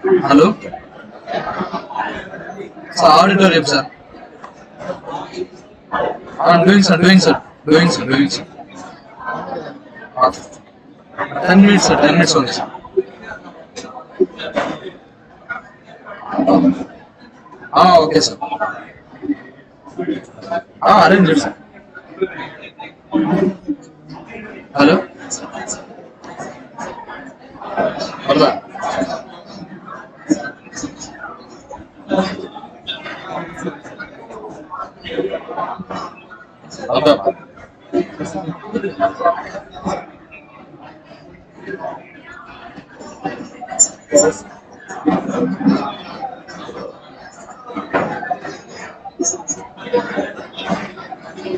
Hello? Sir, auditorium, sir. I'm doing, sir, doing, sir. Doing, sir, doing, sir. 10 minutes, sir, 10 minutes only, sir. Okay, sir. Arrange it, sir. Hello? Hello? Okay.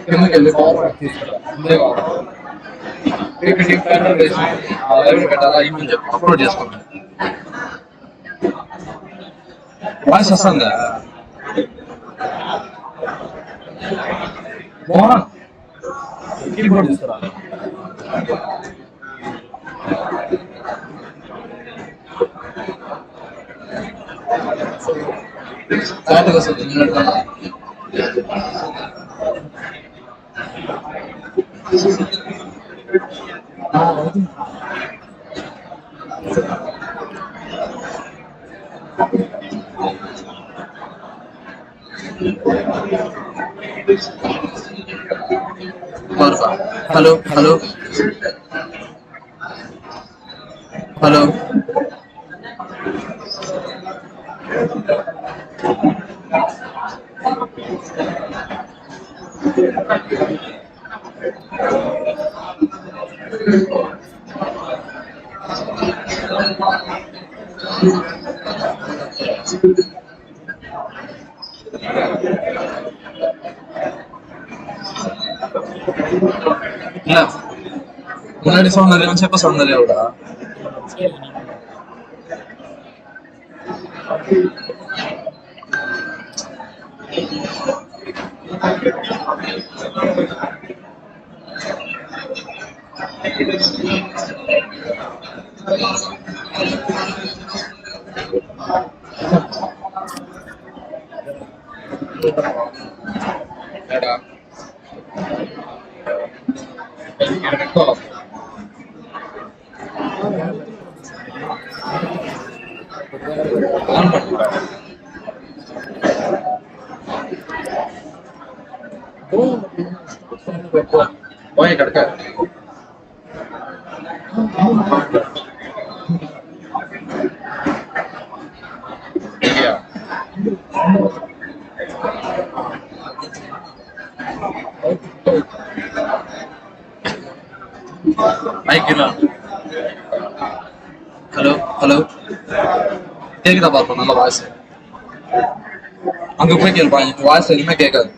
Chemical power upload చేసుకోండి voice వస్తుందా Mohan keyboard తీసుకురా కరెక్ట్గా వస్తుంది hello hello hello இல்ல முன்னாடி சௌந்தர்யம் இப்ப சௌந்தர்யாவோட போய் கிடக்க ஹலோ ஹலோ கேக்குதா பாப்போம் நல்ல வாய்ஸ் அங்க போய் கேள்ப்பா வாய்ஸ் எதுவுமே கேட்காது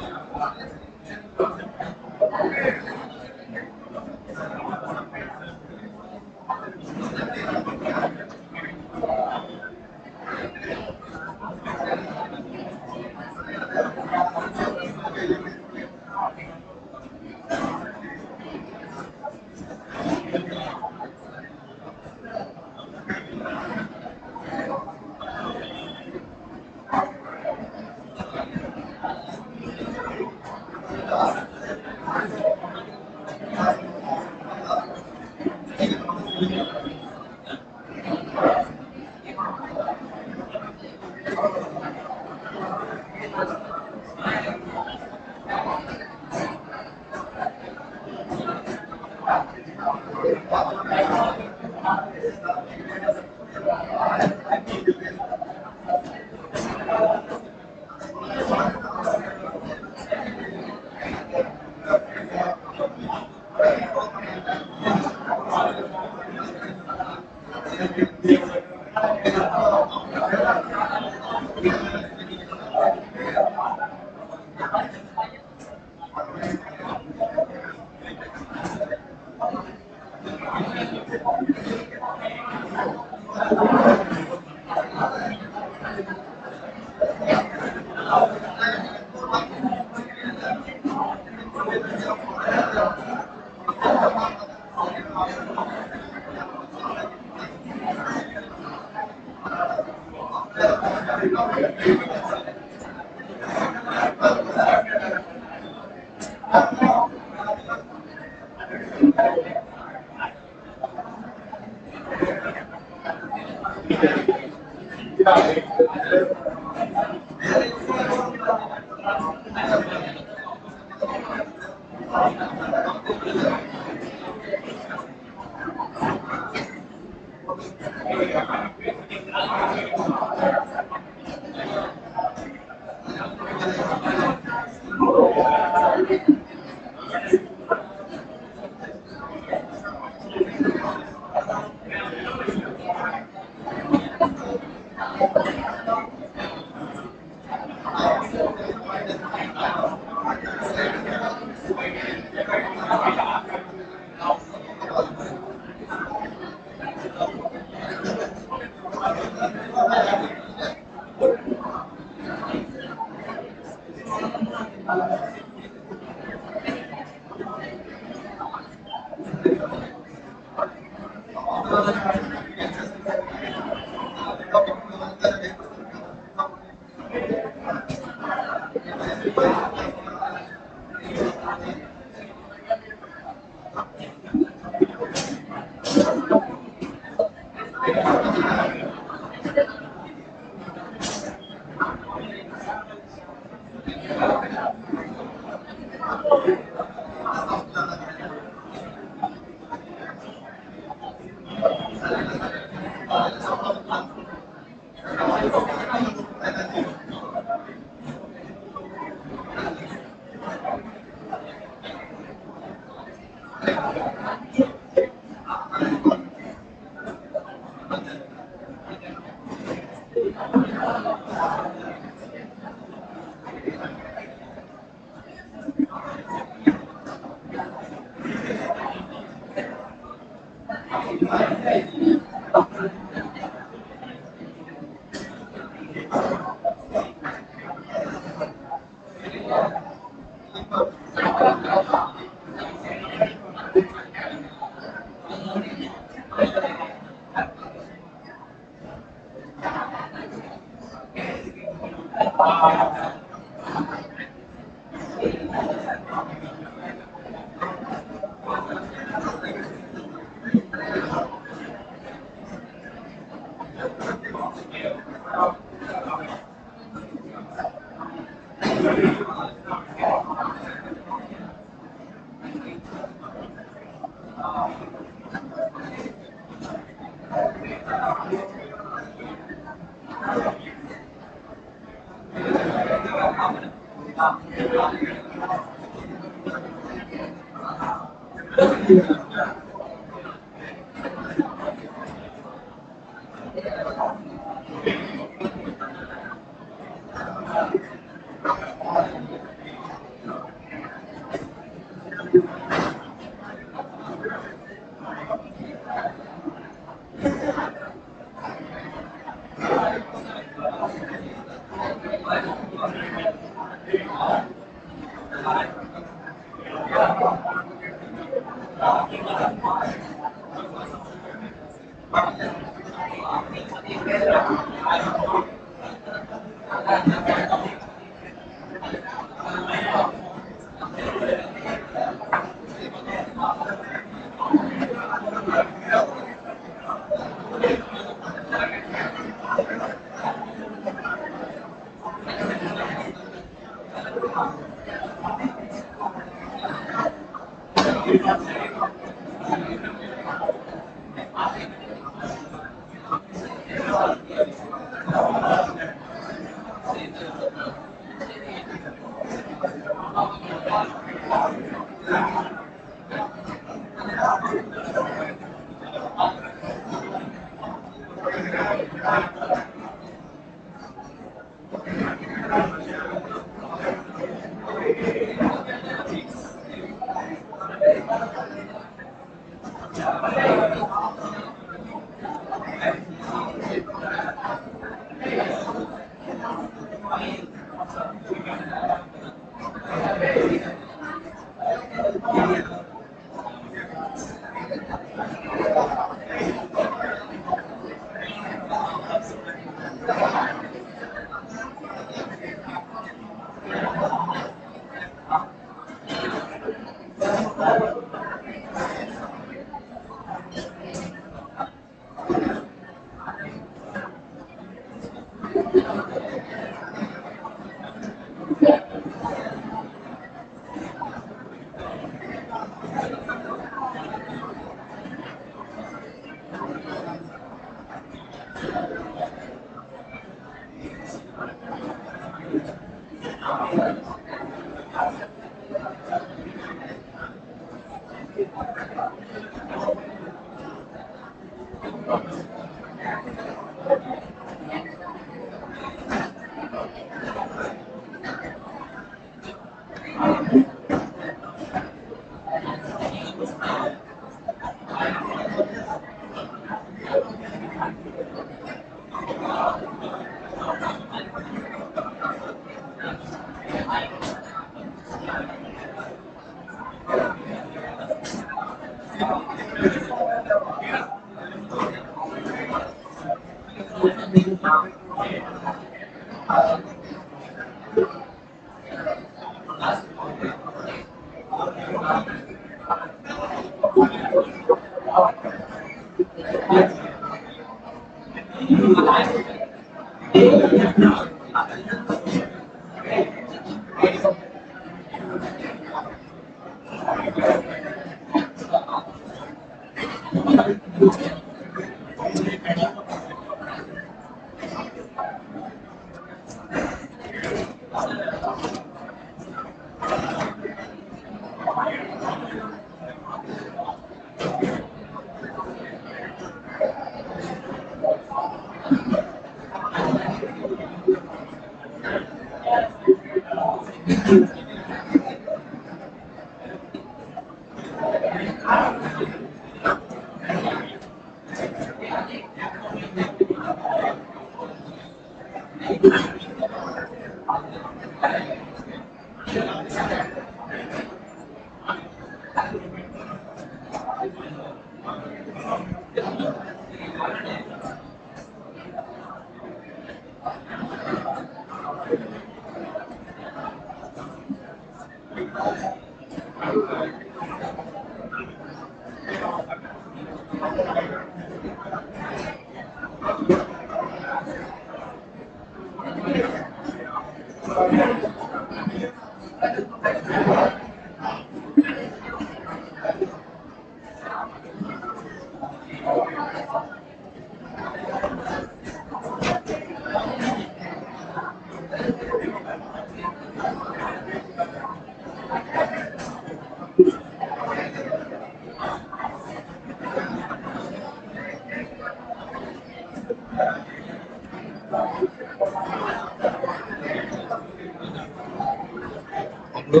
అప్పుడు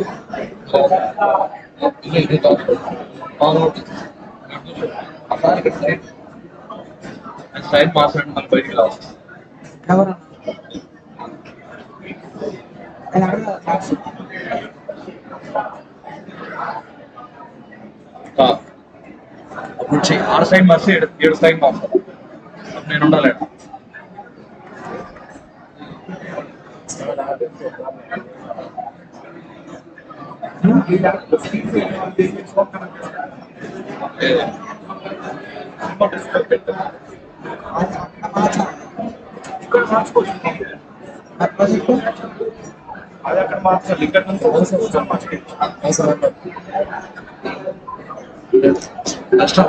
ఇల్లు ఇది ఫార్వర్డ్ అసలు ఇక్కడ సైడ్ మార్చండి మళ్ళీ బయటికి రావాలి. ఎవరన్నా ఆయన అడగ అప్పుడు చెయ్యి ఆరు సైడ్ మార్చి ఏడు సైడ్ మార్చాలి. నేను ఉండాలి. ఇక్కడ మార్చుకోవచ్చు. అది అక్కడ మార్చాలి. ఇక్కడ నుంచి కష్టం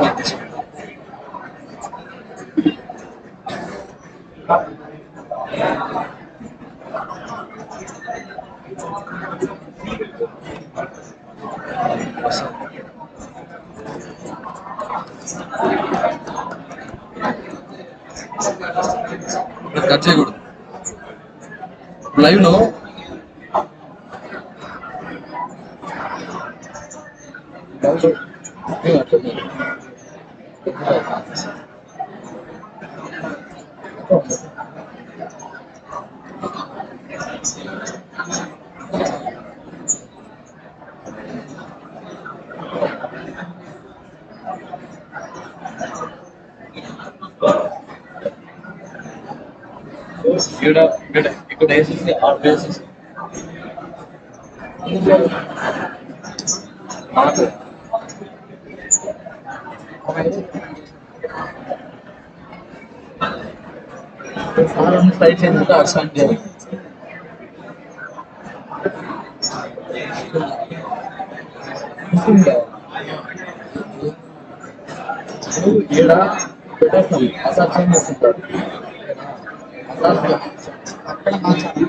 కట్ చేయకూడదు. లైవ్ లో ఇక్కడ వేసేసి ఆరు వేసేసి సైడ్ చేసి అర్సన్ చేయాలి. ఈడ పెట్టేస్తాం అసలు చేంజ్ చేస్తుంటారు. అక్కడ మార్చాలి.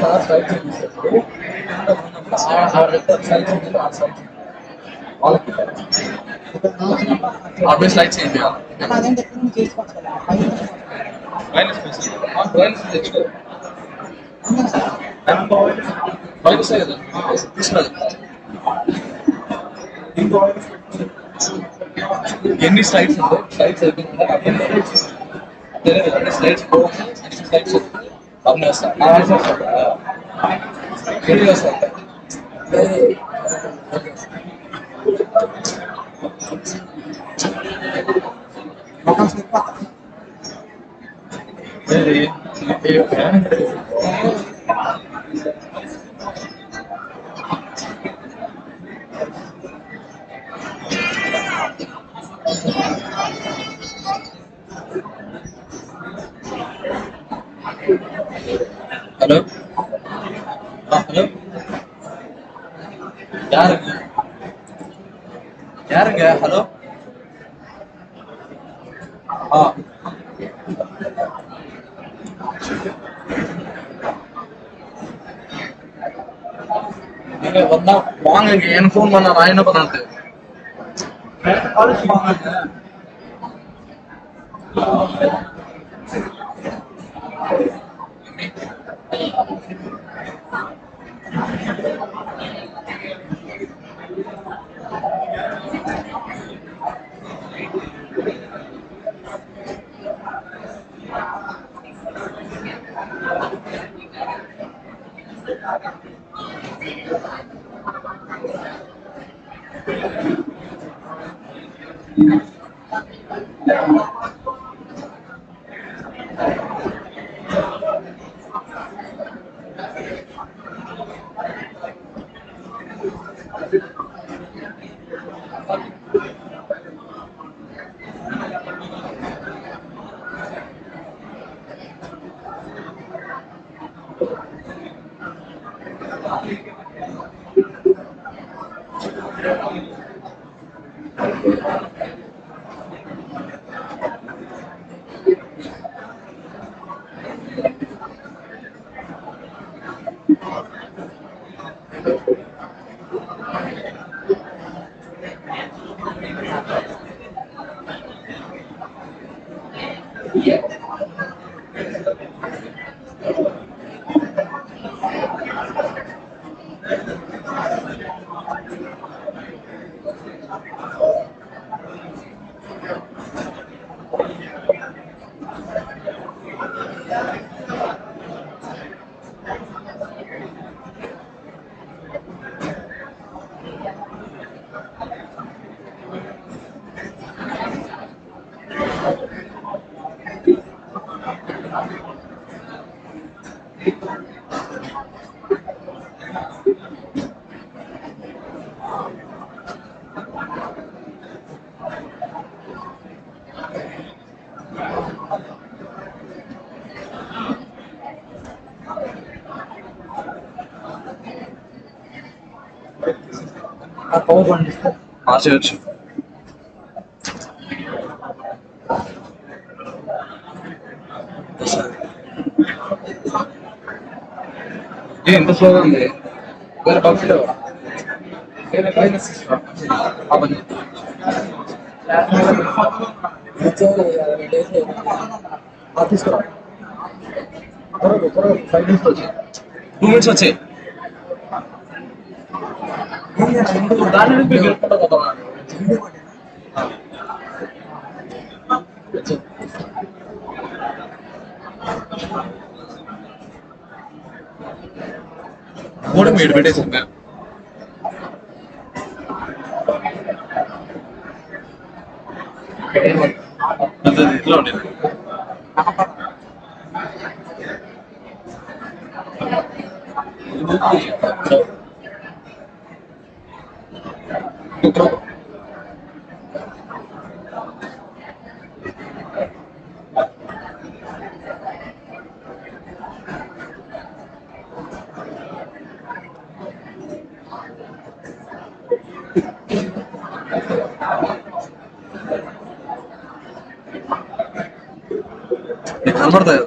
సార్ సైడ్ చేంజ్ చేస్తారు. వాళ్ళకి ఆర్మీ స్లైడ్ చేంజ్ చేయాలి. అదేంటి ఎక్కడ నుంచి చేసుకోవచ్చు కదా పైన వైర్లెస్ తెచ్చుకో. వైర్లెస్ కదా తీసుకురాదు. ఎన్ని స్లైడ్స్ ఉంటాయి? స్లైడ్స్ అయిపోయిందా? తెలియదు అన్ని స్లైడ్స్ అన్ని స్లైడ్స్ అన్నీ వస్తాయి. ఎన్ని వస్తాయి? ఒక స్లిప్ हेलो हेलो यार हेलो हाँ बंदा वांगे एन फोन बना रायन बनाते పవర్ పండిస్తే చేయొచ్చు. ఎంత స్లోగా ఉంది వేరే పబ్లిక్ వేరే ఫైనాన్స్ తీసుకురా త్వరగా 5 minutes వచ్చాయి 2 minutes వచ్చాయి దాని నుంచి గెలుపుకుంటా పోతాం కూడా మీరు పెట్టేసి ఇట్లా ఉండేది కనబడతాయి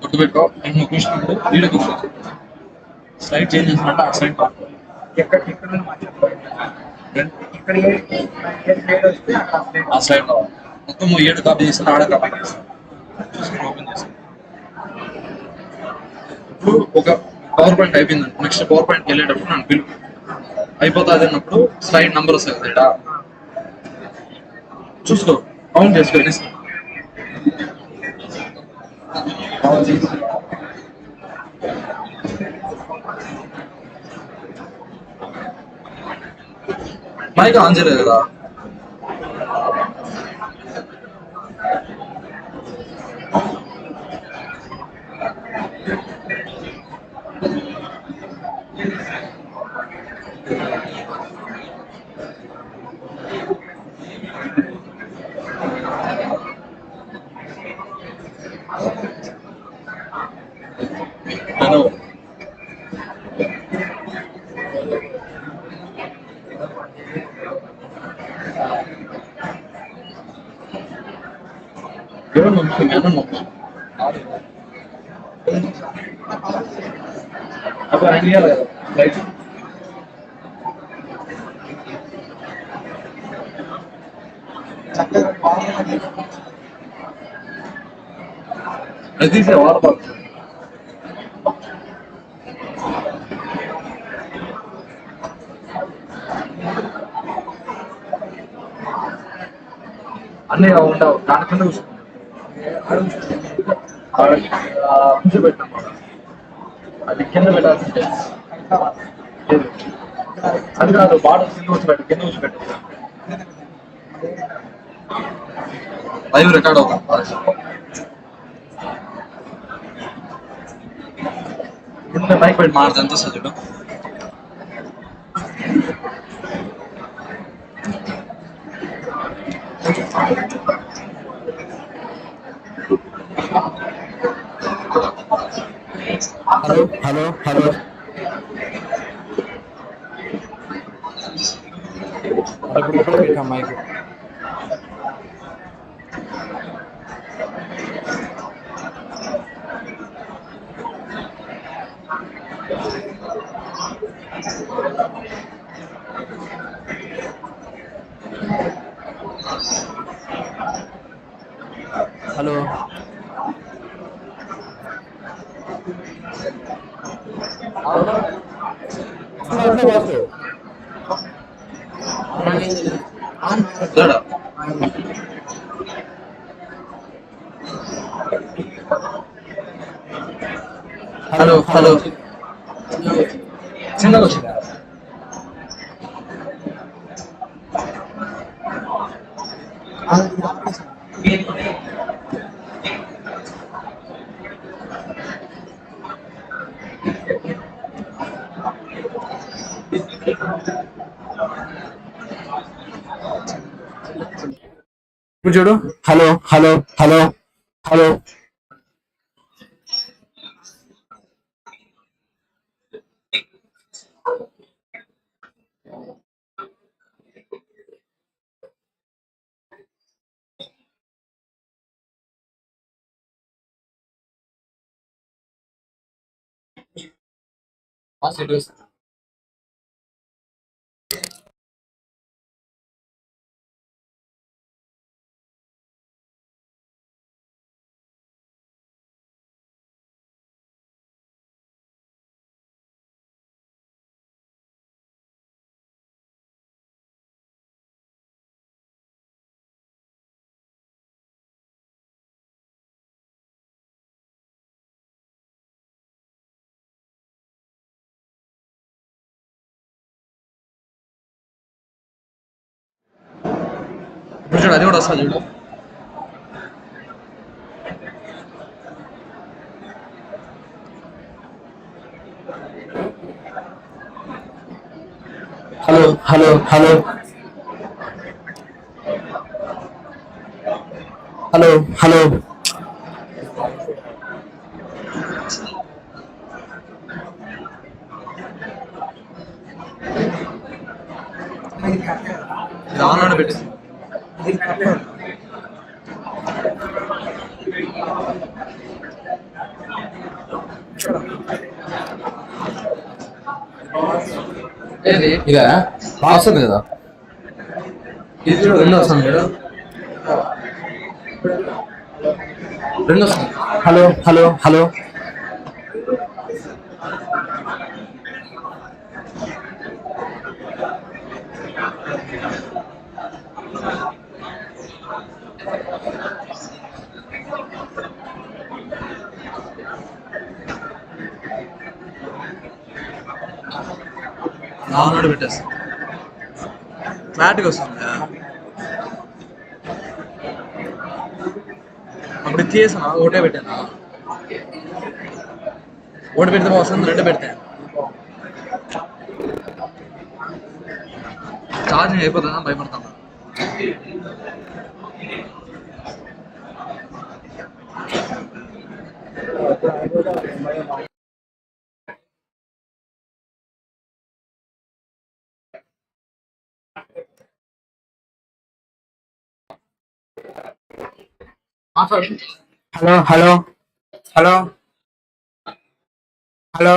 గుర్తుపెట్టుకో నేను కూర్చున్నప్పుడు వీడియో కూర్చోవచ్చు స్లైడ్ చేంజ్ చేసినట్టు ఆ స్లైడ్ ఆ స్లైడ్ కావాలి మొత్తం 7 కాపీ చేస్తాను ఆడ కాపీ చేస్తాను ఓపెన్ చేస్తాను ఇప్పుడు ఒక పవర్ పాయింట్ అయిపోయింది నెక్స్ట్ పవర్ పాయింట్కి వెళ్ళేటప్పుడు నన్ను పిలుపు అయిపోతుంది అన్నప్పుడు స్లైడ్ నెంబర్ వస్తుంది కదా చూసుకో కౌంట్ చేసుకో మైక్ ఆన్ చేయలేదు కదా హలో ఎవరు నొప్పి నేను నొప్పి అప్పుడు ఆయన ఇవ్వాలి కదా రైట్ అది తీసే వాడతారు అన్నీ ఉండవు దానికన్నా చూసుకుంటాం కూర్చోబెట్టాం అది కింద పెట్టాల్సిందే లేదు. అది కాదు బాటల్ కింద కూర్చోబెట్టు లైవ్ రికార్డ్ అవుతాం ఇప్పుడు బైక్ పెట్టి మారుతుంది ఎంత వస్తుంది చూడు హలో హలో హలో ఇప్పుడే పెట్టాం మైక్. హలో చూడు హలో హలో చిన్నగా వచ్చిందా ఇప్పుడు చూడు. హలో హలో హలో హలో ఇప్పుడు చూడు అది కూడా వస్తుంది చూడు hello hello hello hello hello ఇది ఆన్లోనే పెట్టేసి ఏది ఇదా వస్తుంది కదా. ఇది చూడు రెండు వస్తుంది చూడు రెండు వస్తుంది హలో హలో హలో ఆన్లోనే పెట్టేస్తాం క్లారిటీగా వస్తుంది అప్పుడు ఇది చేసాను ఒకటే పెట్టాను ఒకటి పెడితే వస్తుంది రెండు పెడతాను ఛార్జింగ్ అయిపోతుందా భయపడతాను hello hello hello hello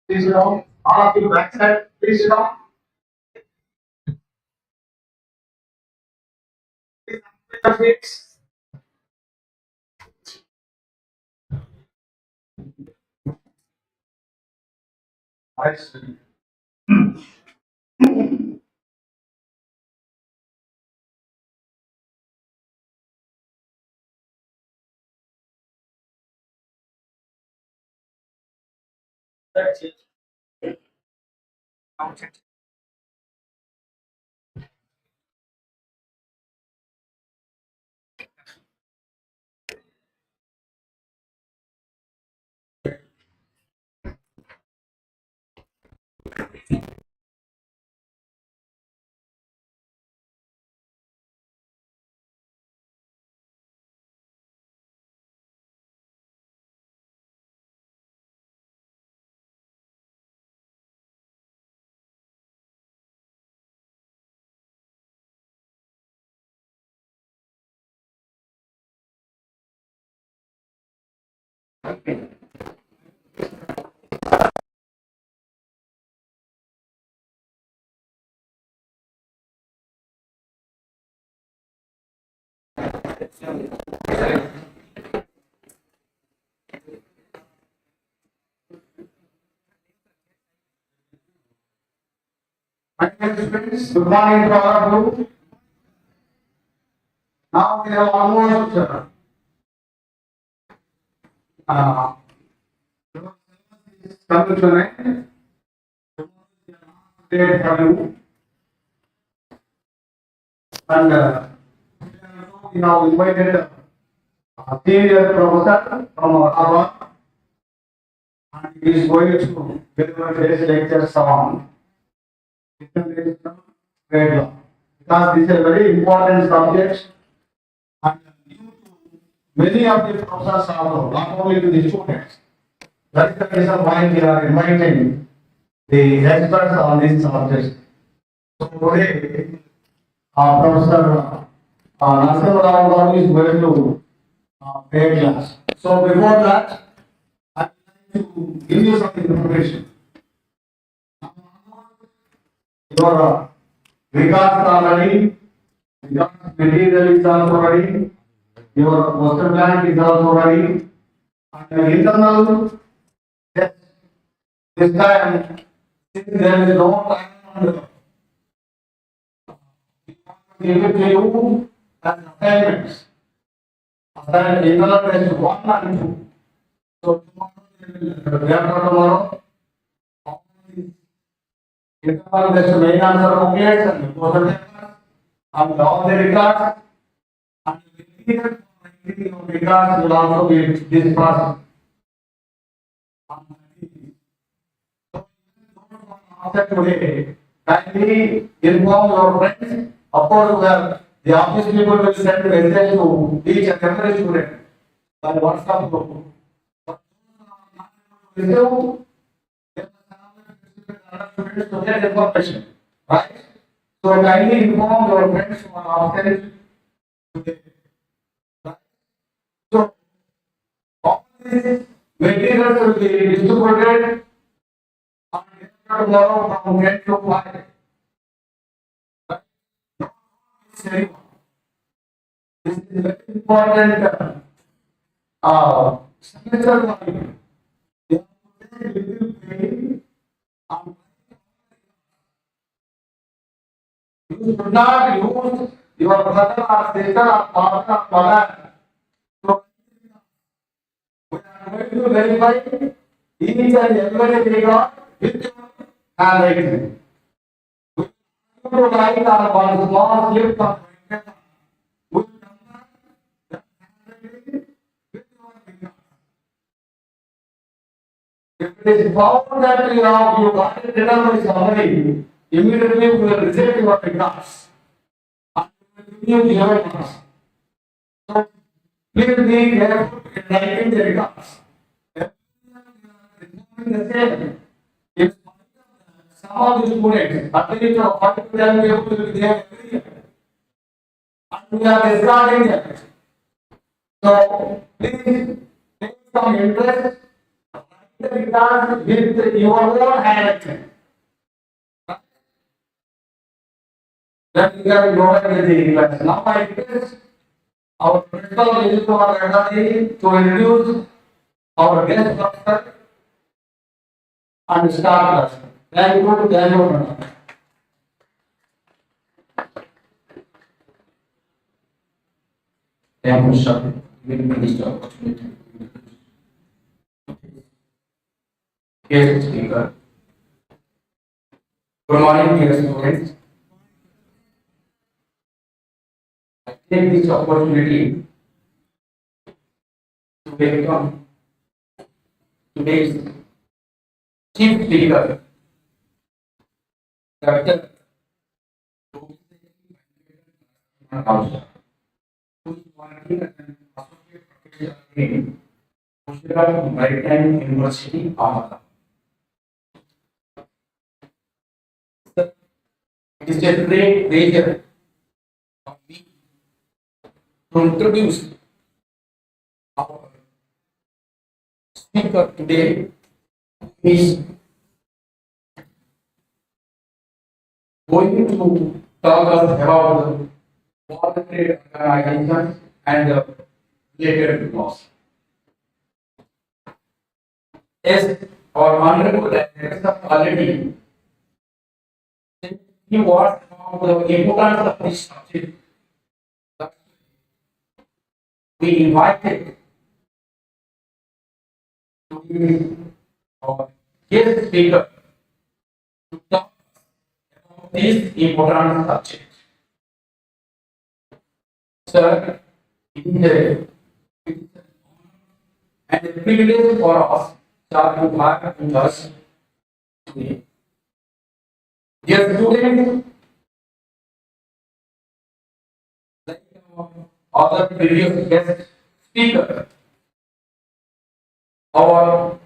Please sit down. All of you backside, please sit down. Please take your seats. I see. That's it. My dear students, good morning to all of you. Now we have almost uh, come to an end. Date for you. And we have invited a senior professor from Harvard, and he is going to deliver his lectures on international trade law. Because this is a very important subject, and many of the professors are not only to the students. That's the reason why we are inviting the experts on this subject. So today, Professor Narasimha Rao is going to pay class. So before that, I would like to give you some information. Your regards are ready, regards material is also ready, your master plan is also ready, and the internal test this time, since there is no time, we give it to you as assignments. Assignment internal test 1 and 2. So tomorrow, internal test main answer booklets and question papers, and all the records, and the records will also be discussed. After today, kindly inform your friends. Of course, the office people will send a message to each and every student by WhatsApp group. Receive students to get information, right? So kindly inform your friends who are absent today. Right? So all this Materials will be distributed on tomorrow from 10 to 5. This is very important signature value. They are little pain and you should not use your brother or sister or father or mother. So we are going to verify each and every record with your handwriting. We are going to write on one small slip of paper. We will number the handwriting with your finger. If it is found that you got it written by somebody, immediately we will reject your regards and we will give you 0 marks. So please be careful in writing the regards. The same. If some of the students, at least 40 to 10 people will be there every year, and we are discarding them. So please take some interest. The regards with your own handwriting. That we are provided the class. Now I request our principal to introduce our guest doctor and start class. Thank you, madam. Thank you, sir. Giving me this opportunity. Guest speaker. Good morning, dear students. I take this opportunity to welcome today's chief speaker, Dr. who is working as an associate professor in Maritime University, Ahmedabad. It is a great pleasure for me to introduce our speaker today, who is going to talk us about the World Trade Organization and the related laws. As our honorable director already he was about the importance of this subject. We invited to be our guest speaker to talk about this important subject. Sir, it is an honor and a privilege for us to have with us today. Dear students, like other previous guest speaker, our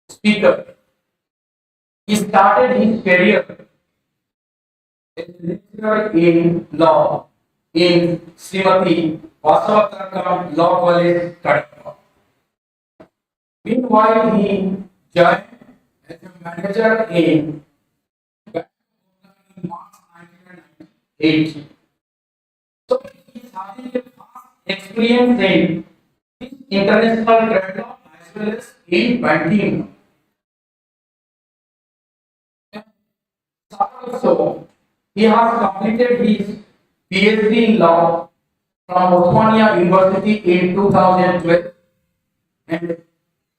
speaker, he started his career as a lecturer in law in Srimati Vasavakarkam Law College, Kadapa. Meanwhile, he joined as a manager in March 1998. So he is having a vast experience in international trade law as well as in banking. Also, he has completed his PhD in law from Osmania University in 2012 and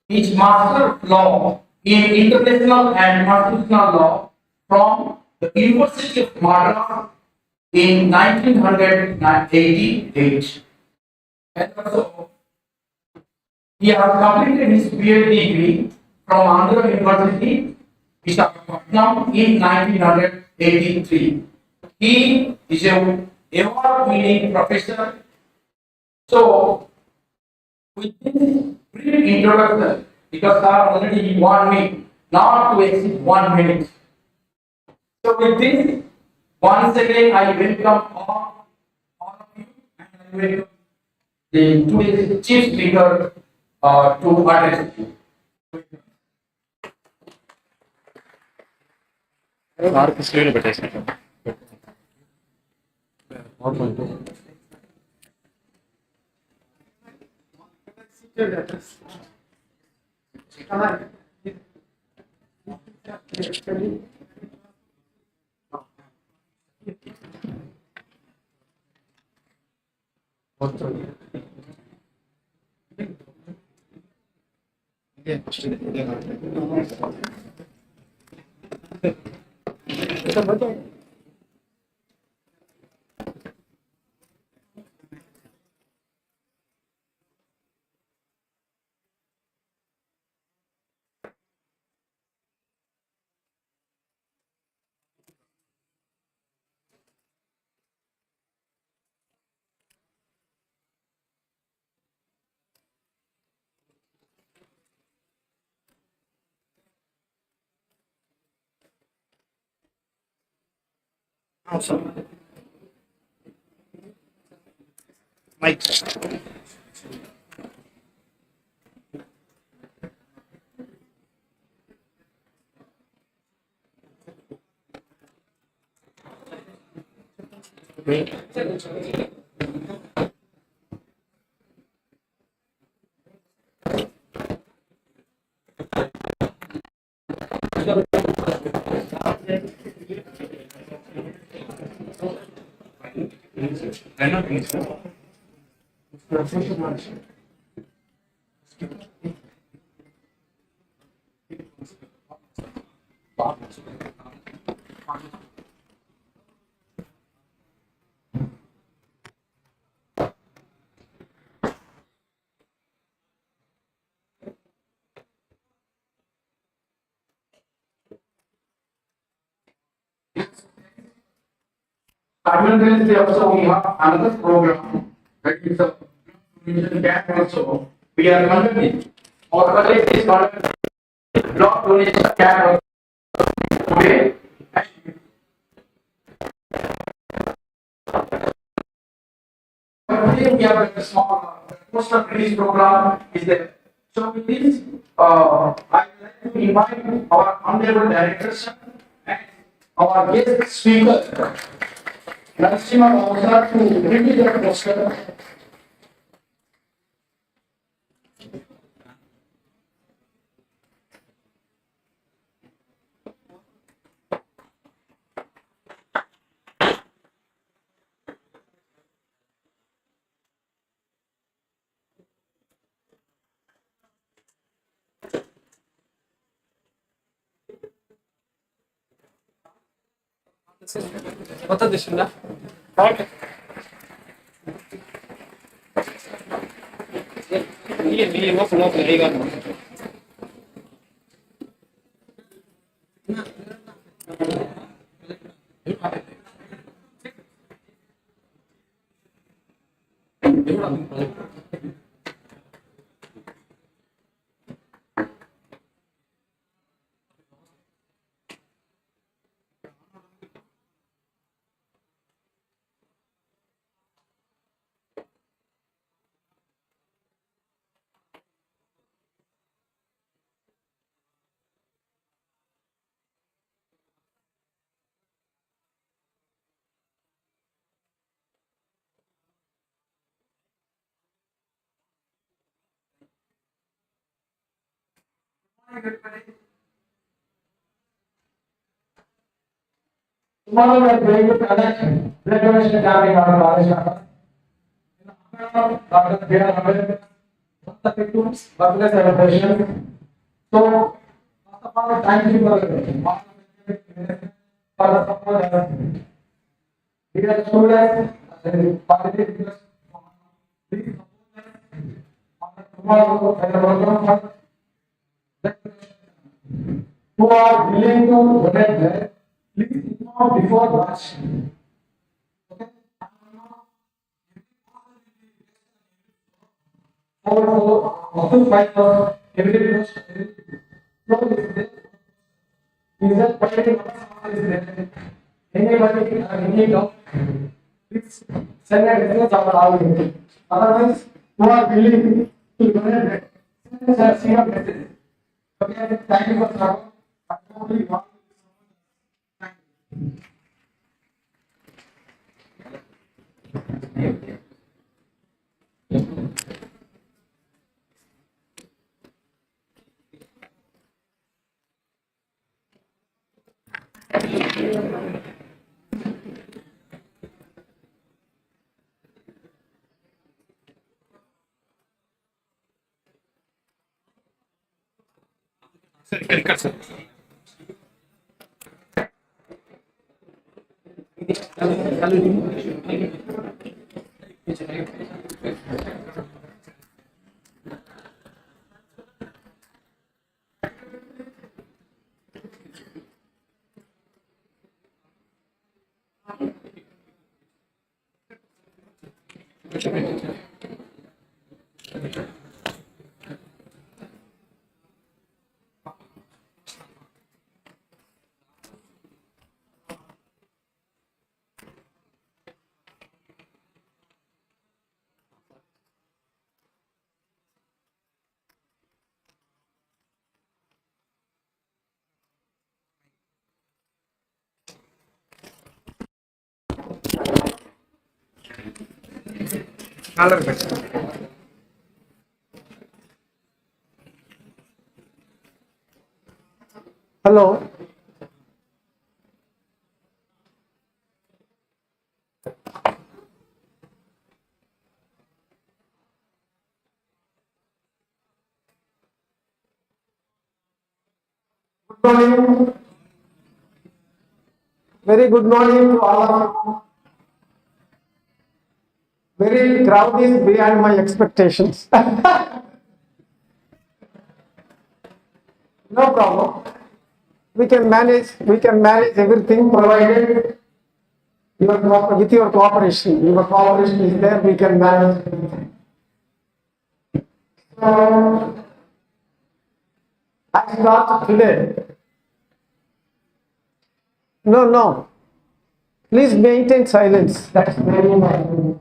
his Master of Law in International and Constitutional Law from the University of Madras in 1988. And also, he has completed his PhD degree from Andhra University, Visakhapatnam in 1983. He is a award-winning professor. So, with this brief introduction, because sir already warned me not to exceed 1 minute. So with this, once again I welcome all of you and I welcome the today's chief speaker to address you. సార్కి screen పెట్టేసి mic Simultaneously also we have another program that is a donation camp also we are conducting. Our college is conducting blood donation camp today. Today we have a small poster release program is there. So with this, I would like to invite our honorable directors and our guest speaker. Narasimha Mausar to release the poster. కొత్త దిశందా ఈ లోపల అయ్యగా Tomorrow we are going to conduct blood donation camp in our college campus. In honor of Dr. B.R. Ambedkar 132nd birthday celebration. So, first of all, thank you for the support. Dear students, participants, please support us on the tomorrow program for who are willing to donate blood. Please inform before March. Okay. Up to 5,000 every post. So is that providing is there? Anybody have any doubt? Please send a message or call. Otherwise, who are willing to donate blood, send us a message. Okay, thank you for that. Thank you. Sir ఇక్కడ sir Hello. Good morning. Very good morning to all of you. Very crowd is beyond my expectations. No problem. We can manage everything provided with your cooperation. Your cooperation is there, we can manage everything. So, I start today. No. Please maintain silence. That's very important.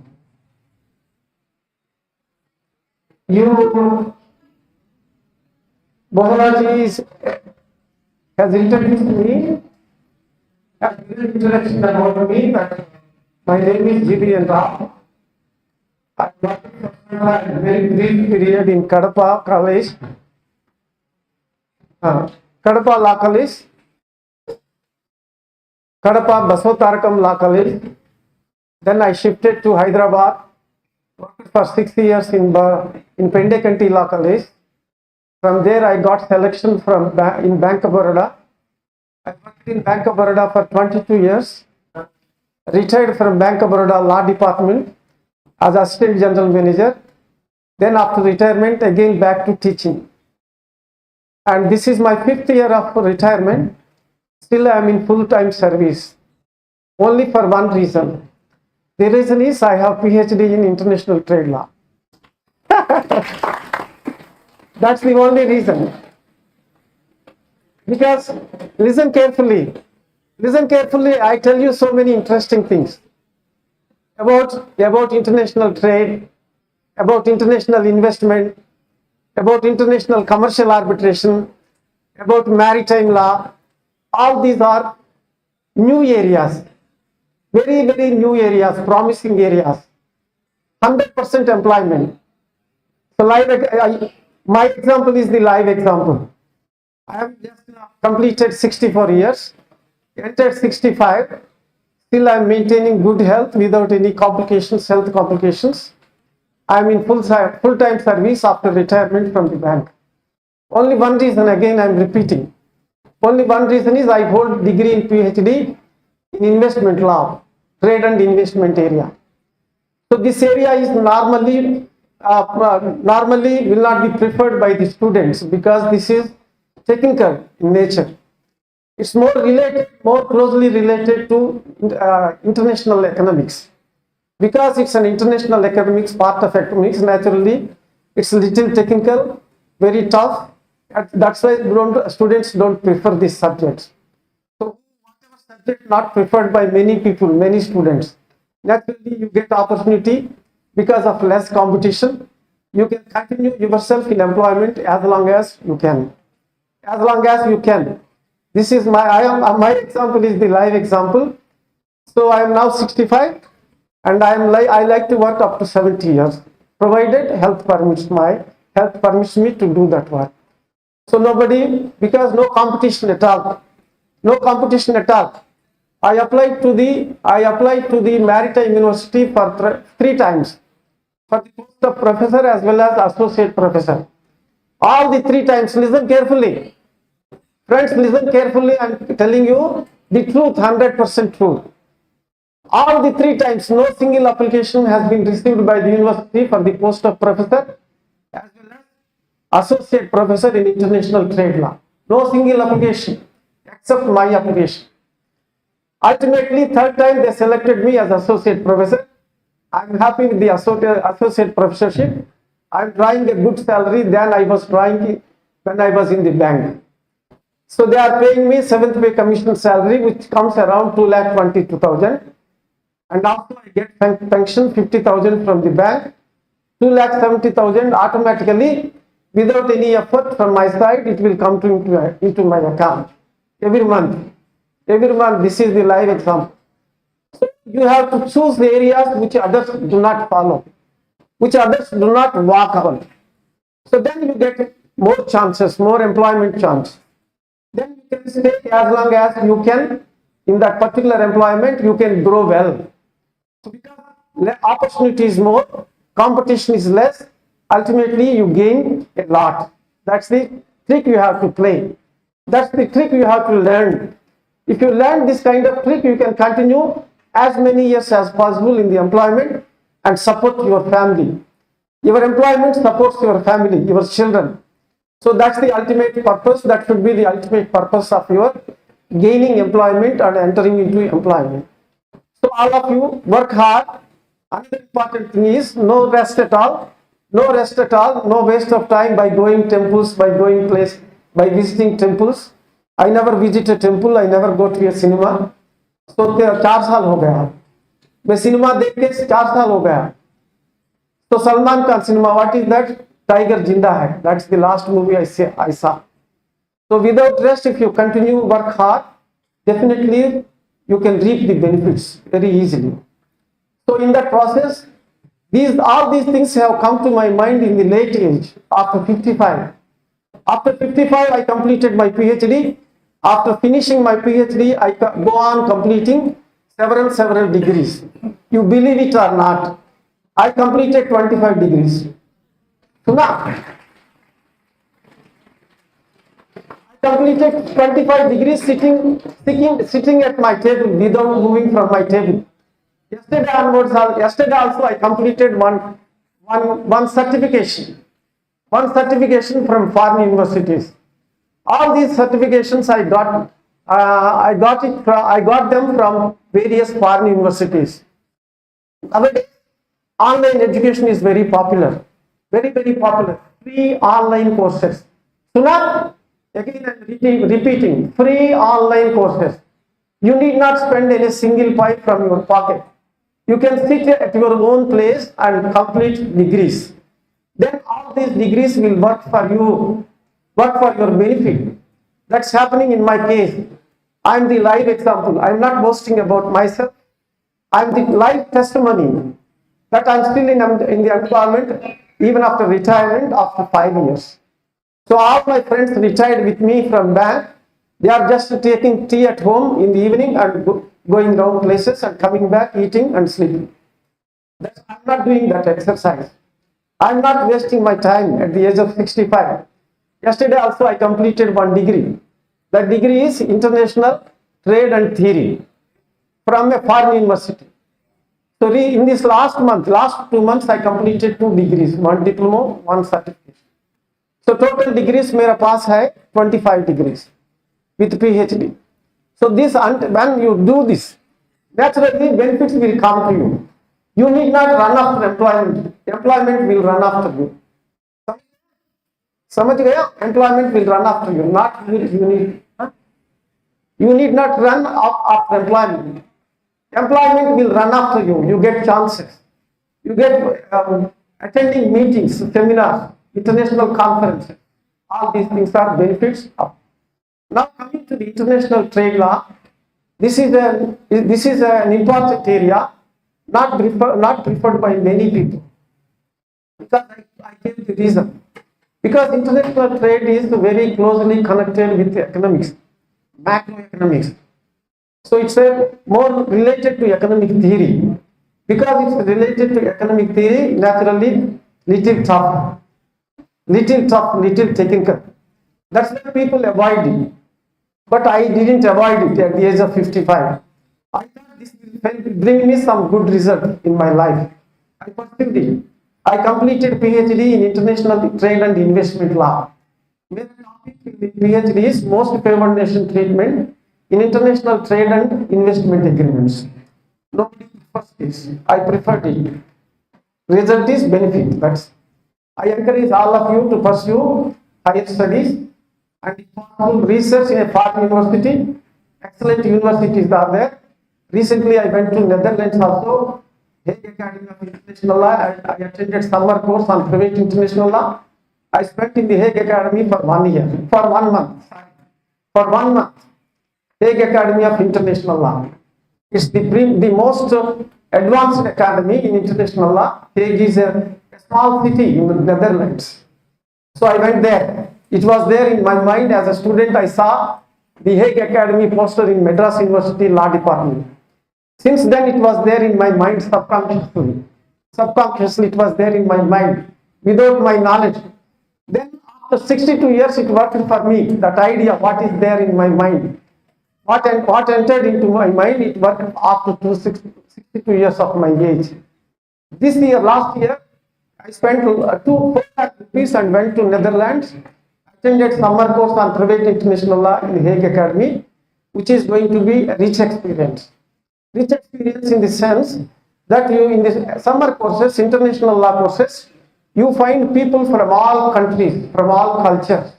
Boharaji has introduced me, has given introduction about me, that my name is G.B. and Rao. I worked for a very brief period in Kadapa College, Kadapa Law College, Kadapa Basotarakam Law College. Then I shifted to Hyderabad, worked for 6 years in Pendekanti Law College. From there, I got selection in Bank of Baroda. I worked in Bank of Baroda for 22 years. Retired from Bank of Baroda Law Department as Assistant General Manager. Then after retirement, again back to teaching. And this is my 5th year of retirement. Still, I am in full-time service. Only for one reason. The reason is I have PhD in international trade law. That's the only reason. Because listen carefully, I tell you so many interesting things about international trade, about international investment, about international commercial arbitration, about maritime law. All these are new areas, very, very new areas, promising areas, 100% employment. So my example is the live example. I have just completed 64 years, entered 65, still I am maintaining good health without any complications, health complications. I am in full-time service after retirement from the bank. Only one reason, again I am repeating, only one reason is I hold degree in PhD in investment law, trade and investment area. So this area is normally will not be preferred by the students because this is technical in nature. It's more closely related to international economics. Because it's an international economics, part of economics, naturally it's a little technical, very tough. That's why students don't prefer this subject. So whatever subject not preferred by many people, many students, naturally you get opportunity because of less competition. You can continue yourself in employment as long as you can. as long as you can. This is my example is the live example. So I am now 65 and I like to work up to 70 years, provided health permits me to do that work. So nobody, because no competition at all. No competition at all. I applied to the Maritime University for three times for the post of professor as well as associate professor. All the three times, listen carefully. Friends, listen carefully. I am telling you the truth, 100% true. All the three times, no single application has been received by the university for the post of professor as well as associate professor in international trade law. No single application except my application. Ultimately, third time they selected me as associate professor. I'm happy with the associate professorship. I'm drawing a good salary than I was drawing when I was in the bank. So they are paying me 7th pay commission salary, which comes around 2,22,000. And also I get pension 50,000 from the bank, 2,70,000 automatically without any effort from my side. It will come into my account every month. Every month, this is the live example. So you have to choose the areas which others do not follow, which others do not walk on. So then you get more chances, more employment chance. Then you can stay as long as you can in that particular employment, you can grow well. So because opportunity is more, competition is less, ultimately you gain a lot. That's the trick you have to play. That's the trick you have to learn. If you learn this kind of trick, you can continue as many years as possible in the employment and support your family. Your employment supports your family, your children. So that's the ultimate purpose. That should be the ultimate purpose of your gaining employment and entering into employment. So all of you work hard. Another important thing is no rest at all. No rest at all. No waste of time by going temples, by visiting temples. I never visit a temple. I never go to a cinema. So 4 साल हो गया मैं cinema देख के 4 साल हो गया. तो Salman Khan cinema, what is that? Tiger जिंदा है. That's the last movie I saw. So without rest, if you continue work hard, definitely you can reap the benefits very easily. So in that process, all these things have come to my mind in the late age, after 55. After 55, I completed my PhD. After finishing my PhD, I go on completing several degrees. You believe it or not, I completed 25 degrees. So now, I completed 25 degrees sitting at my table without moving from my table. Yesterday also I completed one certification. One certification from foreign universities. All these certifications I got them from various foreign universities. Nowadays, online education is very popular, very popular. Free online courses. So now, again I am repeating, free online courses. You need not spend any single pipe from your pocket. You can sit at your own place and complete degrees. Then all these degrees will work for you, work for your benefit. That's happening in my case. I am the live example. I am not boasting about myself. I am the live testimony that I am still in the employment even after retirement after 5 years. So all my friends retired with me from bank. They are just taking tea at home in the evening and going around places and coming back, eating and sleeping. I'm not doing that exercise. I'm not wasting my time at the age of 65. Yesterday also I completed one degree. That degree is International Trade and Theory from a foreign university. So in this last 2 months, I completed 2 degrees, 1 diploma, 1 certificate. So total degrees मेरा पास है 25 degrees with PhD. So when you do this, naturally benefits will come to you. You need not run after employment. Employment will run after you. समझ गया? Employment will run after you. Not you need not run after employment. Employment will run after you. You get chances. You get attending meetings, seminars, international conferences. All these things are benefits of. Now coming to the international trade law, this is an important area, not preferred by many people, because I gave the reason. Because international trade is very closely connected with economics, macroeconomics. So it's a more related to economic theory. Because it's related to economic theory, naturally little technical. That's why people avoid it. But I didn't avoid it at the age of 55. I thought this will bring me some good result in my life. I pursued it. I completed PhD in international trade and investment law. Where the topic in the PhD is most favored nation treatment in international trade and investment agreements. Nobody prefers this. I preferred it. Result is benefit. That's. I encourage all of you to pursue higher studies and if possible research in a foreign university. Excellent universities are there. Recently I went to Netherlands also, Hague Academy of International Law. I attended summer course on private international law. I spent in the Hague Academy for 1 year, for 1 month, for 1 month. Hague Academy of International Law. It's the most advanced academy in international law. Hague is a small city in the Netherlands. So I went there. It was there in my mind as a student. I saw the Hague Academy poster in Madras University Law Department. Since then it was there in my mind subconsciously. Subconsciously it was there in my mind without my knowledge. Then after 62 years it worked for me, that idea what is there in my mind. What entered into my mind, it worked after 62 years of my age. This year, last year, I spent 4 lakh rupees and went to Netherlands, attended summer course on private international law in Hague Academy, which is going to be a rich experience. Rich experience in the sense that you in the summer courses, international law courses, you find people from all countries, from all cultures.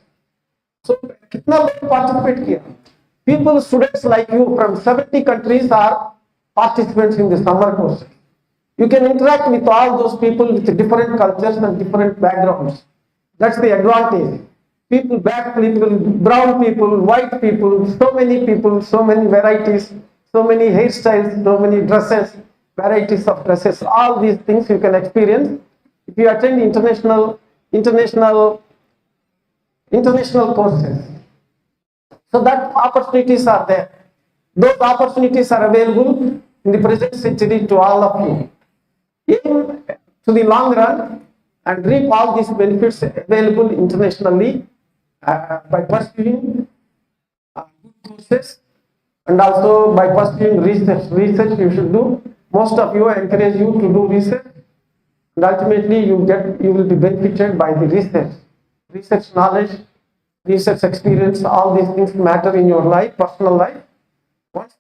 So, kitna log participate kiya? People, students like you from 70 countries are participants in the summer course. You can interact with all those people with different cultures and different backgrounds. That's the advantage. People, black people, brown people, white people, so many varieties, so many hairstyles, so many dresses, varieties of dresses. All these things you can experience if you attend international courses. So that opportunities are there. Those opportunities are available in the present century to all of you. Aim to the long run and reap all these benefits available internationally by pursuing good courses and also by pursuing research. Research you should do. Most of you, I encourage you to do research, and ultimately you will be benefited by the research knowledge, research experience. All these things matter in your life, personal life. Once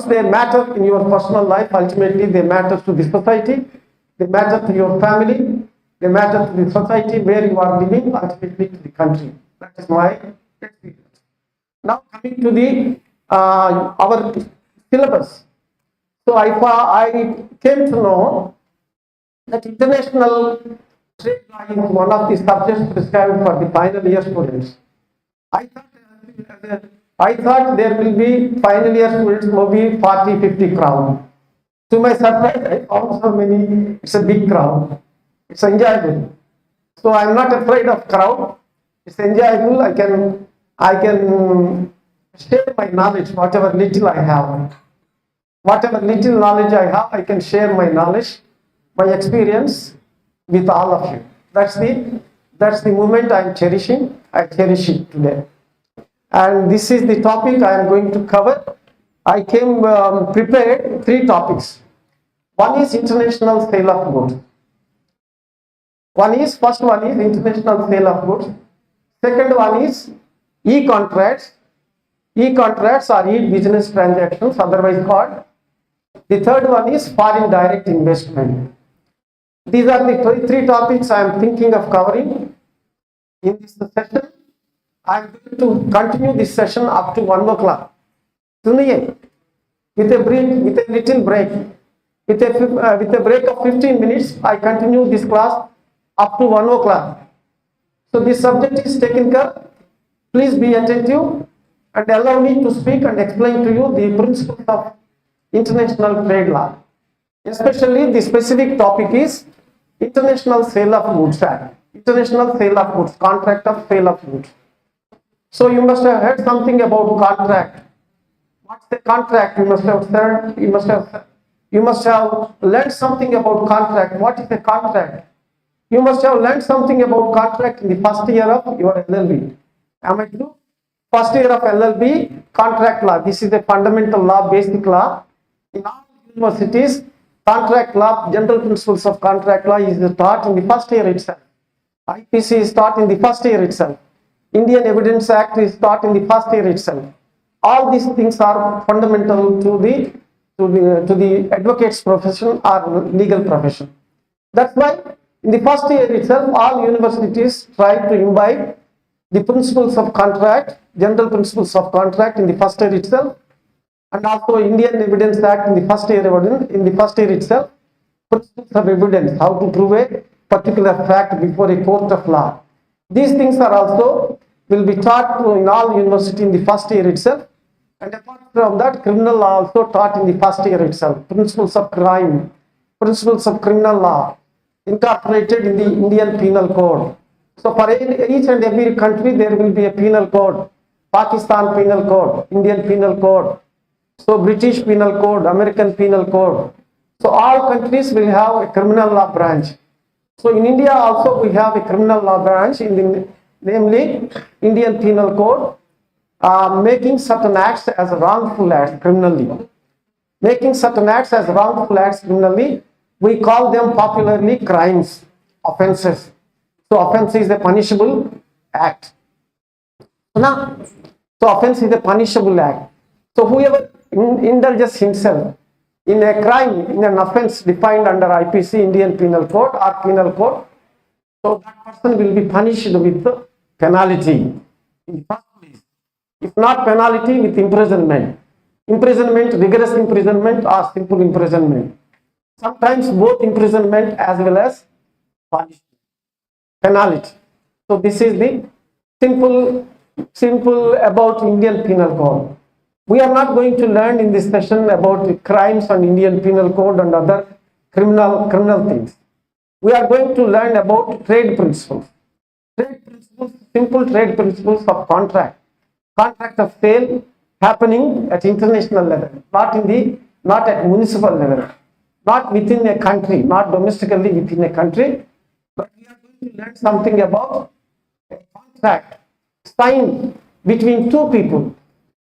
they matter in your personal life, ultimately they matter to the society, they matter to your family, they matter to the society where you are living, ultimately to the country. That is my experience. Now coming to the our syllabus. So I came to know that international trade law is one of the subjects prescribed for the final year students. I thought there will be final year students maybe 40-50 crowd. To my surprise, I found so many. It's a big crowd. It's enjoyable. So I'm not afraid of crowd. It's enjoyable. I can share my knowledge, whatever little I have. Whatever little knowledge I have, I can share my knowledge, my experience with all of you. That's the moment I'm cherishing. I cherish it today. And this is the topic I am going to cover. I came prepared 3 topics. One is international sale of goods. First one is international sale of goods. Second one is e-contracts. E-contracts are e-business transactions, otherwise called. The third one is foreign direct investment. These are the 3 topics I am thinking of covering in this session. I am going to continue this session up to 1 o'clock. With a little break. With a break of 15 minutes, I continue this class up to 1 o'clock. So this subject is taken care. Please be attentive and allow me to speak and explain to you the principles of international trade law. Especially the specific topic is International Sale of Goods Act. International Sale of Goods, Contract of Sale of Goods. So you must have heard something about contract. What's the contract? You must have heard, you must have learned something about contract. What is a contract? You must have learned something about contract in the first year of your LLB. Am I true? First year of LLB, contract law. This is the fundamental law, basic law. In all universities, contract law, general principles of contract law is taught in the first year itself. IPC is taught in the first year itself. Indian Evidence Act is taught in the first year itself. All these things are fundamental to the advocate's profession or legal profession. That's why in the first year itself, all universities try to imbibe the principles of contract, general principles of contract in the first year itself, and also Indian Evidence Act in the first year itself, principles of evidence, how to prove a particular fact before a court of law. These things are also will be taught in all university in the first year itself, and apart from that, criminal law also taught in the first year itself. Principles of crime, principles of criminal law, incorporated in the Indian Penal Code. So for each and every country, there will be a penal code. Pakistan Penal Code, Indian Penal Code, so British Penal Code, American Penal Code. So all countries will have a criminal law branch. So in India also we have a criminal law branch, namely Indian Penal Code, making certain acts as wrongful acts criminally. Making certain acts as wrongful acts criminally, we call them popularly crimes, offenses. So offense is a punishable act. So offense is a punishable act. So whoever indulges himself in a crime, in an offense defined under IPC, Indian Penal Code or Penal Code, so that person will be punished with penalty in the first place. If not penalty, with imprisonment. Imprisonment, rigorous imprisonment or simple imprisonment. Sometimes both imprisonment as well as punishment. Penalty. So this is the simple about Indian Penal Code. We are not going to learn in this session about the crimes on Indian Penal Code and other criminal things. We are going to learn about trade principles. Trade principles, simple trade principles of contract. Contract of sale happening at international level, not at municipal level, not within a country, not domestically within a country, but we are going to learn something about a contract signed between two people.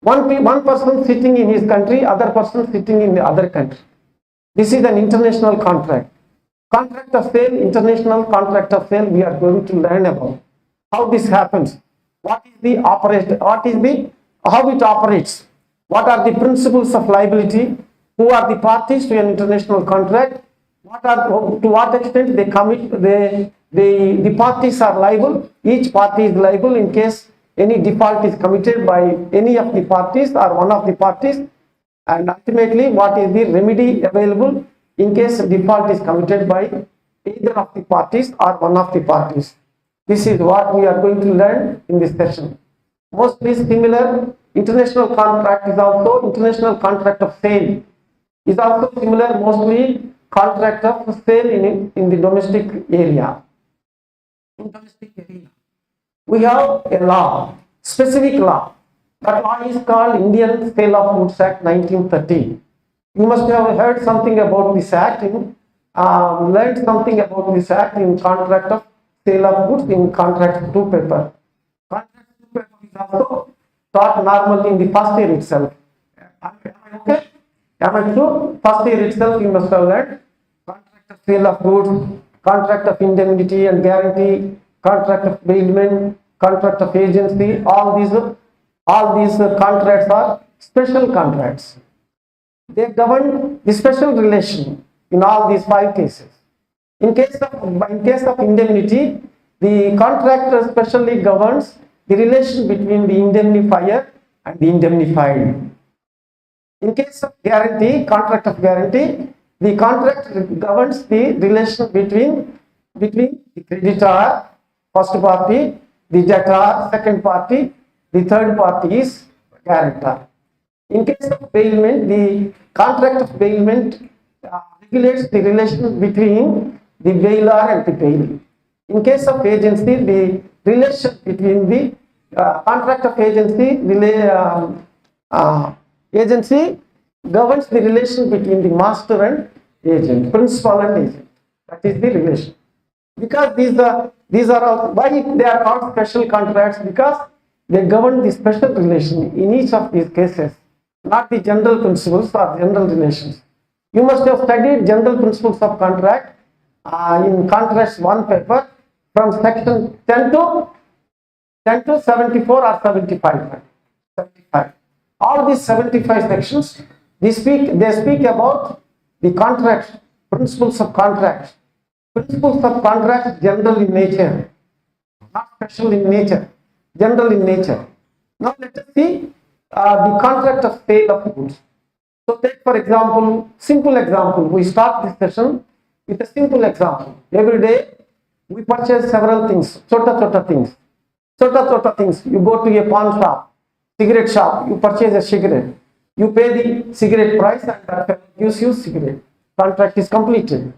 One person sitting in his country, other person sitting in the other country. This is an international contract. Contract of sale, international contract of sale, we are going to learn about how this happens. What is the operation? How it operates? What are the principles of liability? Who are the parties to an international contract? To what extent they commit? The parties are liable. Each party is liable in case any default is committed by any of the parties or one of the parties, and ultimately what is the remedy available in case default is committed by either of the parties or one of the parties. This is what we are going to learn in this session. Mostly similar, international contract is also international contract of sale is also similar, mostly contract of sale in the domestic area. In domestic area, we have a law, specific law. That law is called Indian Sale of Goods Act 1930. You must have heard something about this act, learned something about this act in contract of sale of goods in contract 2 paper. Contract 2 paper is also taught normally in the first year itself. Am I okay? Am I true? First year itself you must have learned contract of sale of goods, contract of indemnity and guarantee, contract of bailment, contract of agency. All these contracts are special contracts. They govern the special relation in all these 5 cases. In case of indemnity, the contract specially governs the relation between the indemnifier and the indemnified. In case of guarantee, contract of guarantee, the contract governs the relation between the creditor First party, the debtor. Second party, the third party is guarantor. In case of bailment, the contract of bailment regulates the relation between the bailer and the bailee. In case of agency, the relation between the contract of agency governs the relation between the master and agent, principal and agent. That is the relation. Because these are all, why they are called special contracts? Because they govern the special relation in each of these cases, not the general principles or general relations. You must have studied general principles of contract in contracts 1 paper from section 10 to 74 or 75. All these 75 sections, they speak about the contract, principles of contract. Principles of contract general in nature, not special in nature, general in nature. Now let us see the contract of sale of goods. So take for example, simple example. We start this session with a simple example. Every day we purchase several things, chota things. You go to a pawn shop, cigarette shop, you purchase a cigarette. You pay the cigarette price and that gives you cigarette. Contract is completed.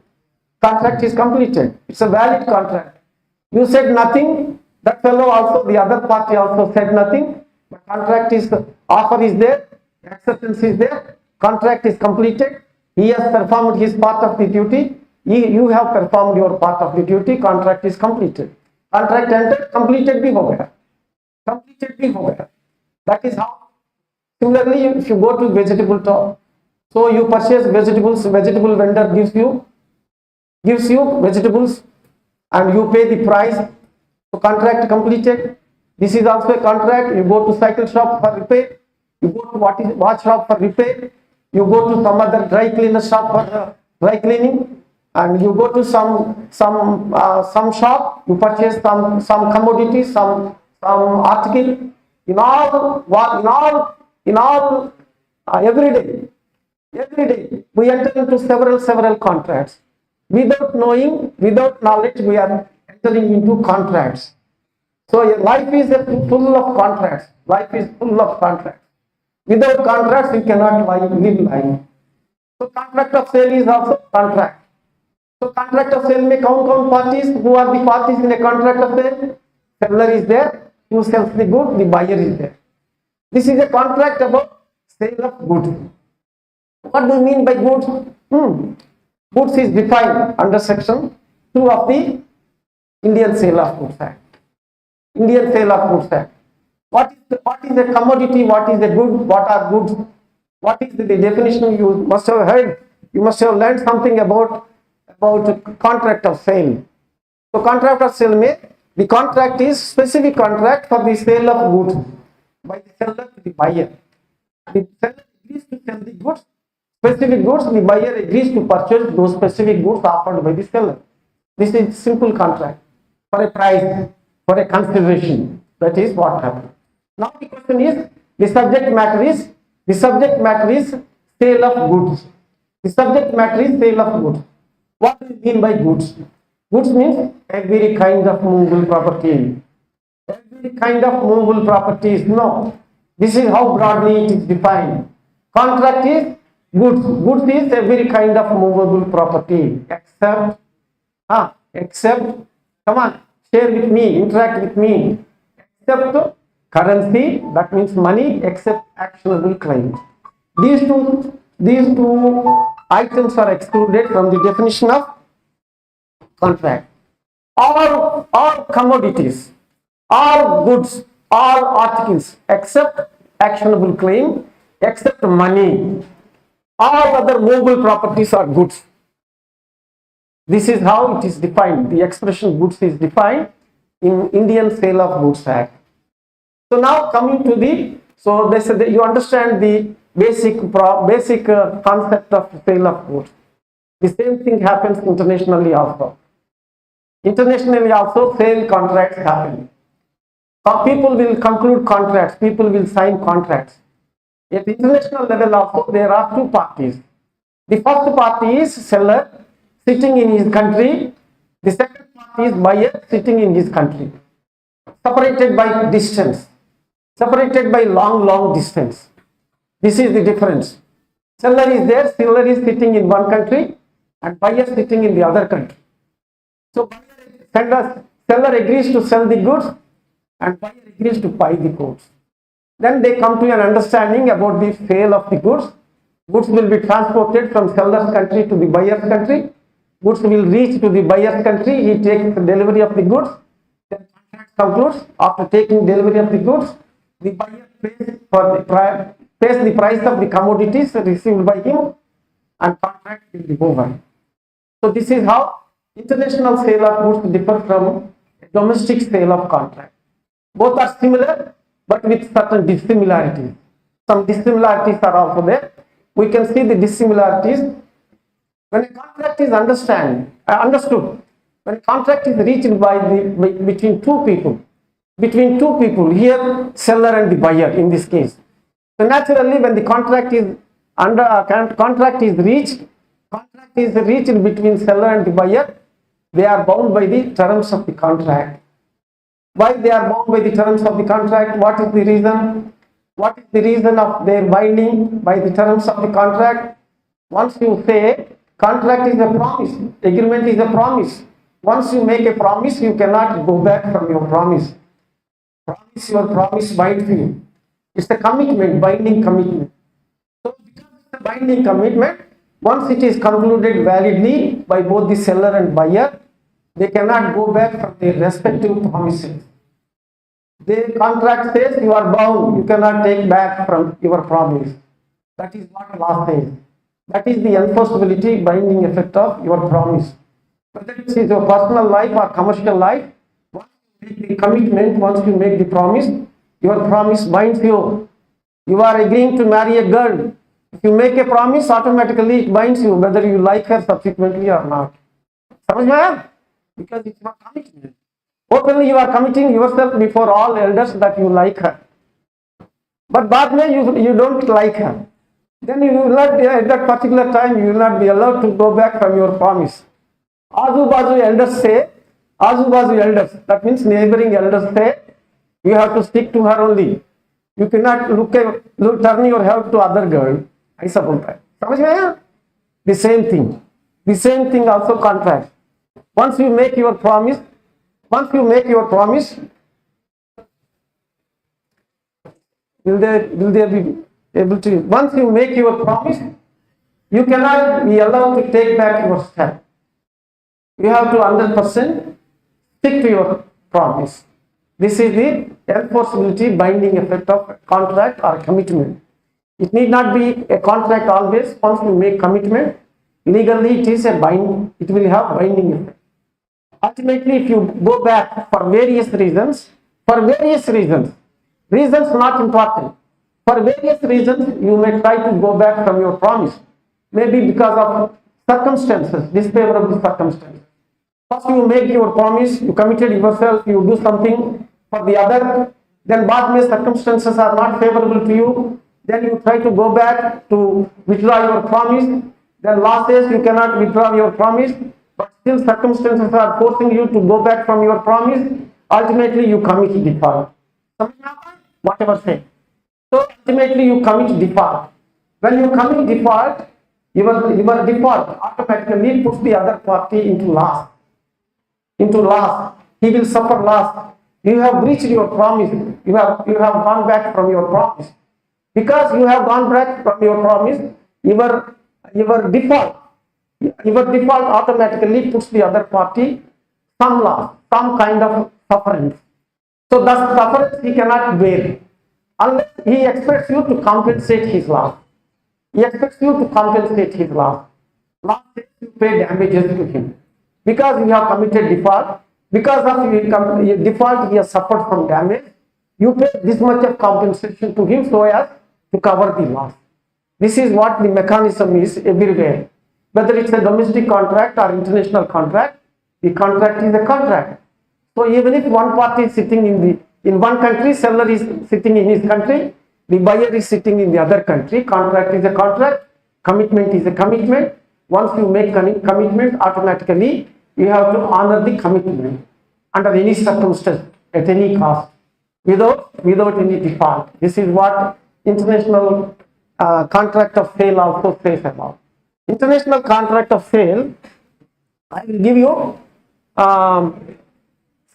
Contract is completed. It's a valid contract. You said nothing. That fellow also, the other party also said nothing. The contract is, offer is there, acceptance is there, contract is completed. He has performed his part of the duty. You have performed your part of the duty. Contract is completed. Contract entered, completed bhi ho gaya. Completed bhi ho gaya. That is how. Similarly, if you go to vegetable shop, so you purchase vegetables, vegetable vendor gives you vegetables and you pay the price. So contract completed. This is also a contract. You go to cycle shop for repair. You go to watch shop for repair. You go to some other dry cleaner shop for dry cleaning, and you go to some shop. You purchase some commodity, some article. Every day we enter into several contracts. Without knowing, without knowledge, we are entering into contracts. So life is full of contracts. Life is full of contracts. Without contracts, we cannot live life. So contract of sale is also contract. So contract of sale may count parties. Who are the parties in a contract of sale? Seller is there. Who sells the good? The buyer is there. This is a contract about sale of goods. What do you mean by goods? Goods is defined under section 2 of the Indian Sale of Goods Act. Indian Sale of Goods Act. What is a commodity? What is a good? What are goods? What is the definition? You must have heard. You must have learned something about contract of sale. So contract of sale the contract is specific contract for the sale of goods by the seller to the buyer. The seller agrees to sell the goods, specific goods. The buyer agrees to purchase those specific goods offered by the seller. This is simple contract for a price, for a consideration. That is what happens. Now the question is, the subject matter is sale of goods. The subject matter is sale of goods. What do you mean by goods? Goods means every kind of movable property. Every kind of movable properties. No. This is how broadly it is defined. Contract is goods. Goods is every kind of movable property except, come on, share with me, interact with me, except currency, that means money, except actionable claim. These two items are excluded from the definition of contract. All commodities, all goods, all articles except actionable claim, except money. All other movable properties are goods. This is how it is defined. The expression goods is defined in Indian Sale of Goods Act. So now coming to they said that you understand the basic concept of sale of goods. The same thing happens internationally also. Internationally also sale contracts happen. People will conclude contracts, people will sign contracts. At international level also there are two parties. The first party is seller sitting in his country. The second party is buyer sitting in his country, separated by distance, separated by long distance. This is the difference. Seller is there, seller is sitting in one country and buyer sitting in the other country. So seller agrees to sell the goods and buyer agrees to buy the goods. Then they come to an understanding about the sale of the goods. Goods will be transported from seller's country to the buyer's country. Goods will reach to the buyer's country. He takes the delivery of the goods. Then contract concludes. After taking delivery of the goods, the buyer pays the price of the commodities received by him, and contract will be over. So this is how international sale of goods differ from domestic sale of contract. Both are similar, but with certain dissimilarities. Some dissimilarities are also there. We can see the dissimilarities. When a contract is understood, when a contract is reached between two people, here seller and the buyer in this case. So naturally, when the contract is reached between seller and the buyer, they are bound by the terms of the contract. Why they are bound by the terms of the contract? What is the reason? What is the reason of their binding by the terms of the contract? Once you say contract is a promise, agreement is a promise. Once you make a promise, you cannot go back from your promise. Your promise binds you. It's a commitment, binding commitment. So because it's a binding commitment, once it is concluded validly by both the seller and buyer, they cannot go back from their respective promises. The contract says you are bound, you cannot take back from your promise. That is what law says. That is the enforceability, binding effect of your promise. Whether it is your personal life or commercial life, once you make the commitment, once you make the promise, your promise binds you. You are agreeing to marry a girl. If you make a promise, automatically it binds you, whether you like her subsequently or not. समझ में आया? Because it's not commitment. Openly you are committing yourself before all elders that you like her. But बाद में you don't like her. Then you will not, at that particular time, you will not be allowed to go back from your promise. Azu-bazu elders say, Azu-bazu elders, that means neighboring elders say, you have to stick to her only. You cannot turn your head to other girl. ऐसा बोलता है. समझ में आया? The same thing. The same thing also contract. Once you make your promise, will they be able to? Once you make your promise, you cannot be allowed to take back your step. You have to 100% stick to your promise. This is the enforceability, binding effect of a contract or commitment. It need not be a contract always. Once you make commitment, legally it is a binding. It will have binding effect. Ultimately, if you go back for various reasons, reasons not important. For various reasons, you may try to go back from your promise. Maybe because of circumstances, disfavorable circumstances. First you make your promise, you committed yourself, you do something for the other, then बाद में circumstances are not favorable to you, then you try to go back to withdraw your promise, then law says you cannot withdraw your promise, but still circumstances are forcing you to go back from your promise, ultimately you commit default. Whatever say. So ultimately you commit default. When you commit default, your default automatically puts the other party into loss. He will suffer loss. You have breached your promise. You have gone back from your promise. Because you have gone back from your promise, your default automatically puts the other party some loss, some kind of suffering. So thus sufferance he cannot bear unless he expects you to compensate his loss. Loss says you pay damages to him. Because you have committed default, because of your default he has suffered from damage, you pay this much of compensation to him so as to cover the loss. This is what the mechanism is everywhere. Whether it's a domestic contract or international contract, the contract is a contract. So even if one party is sitting in one country, seller is sitting in his country, the buyer is sitting in the other country, contract is a contract, commitment is a commitment. Once you make commitment, automatically you have to honor the commitment under any circumstance, at any cost, without any default. This is what international contract of sale also says about. International contract of sale, I will give you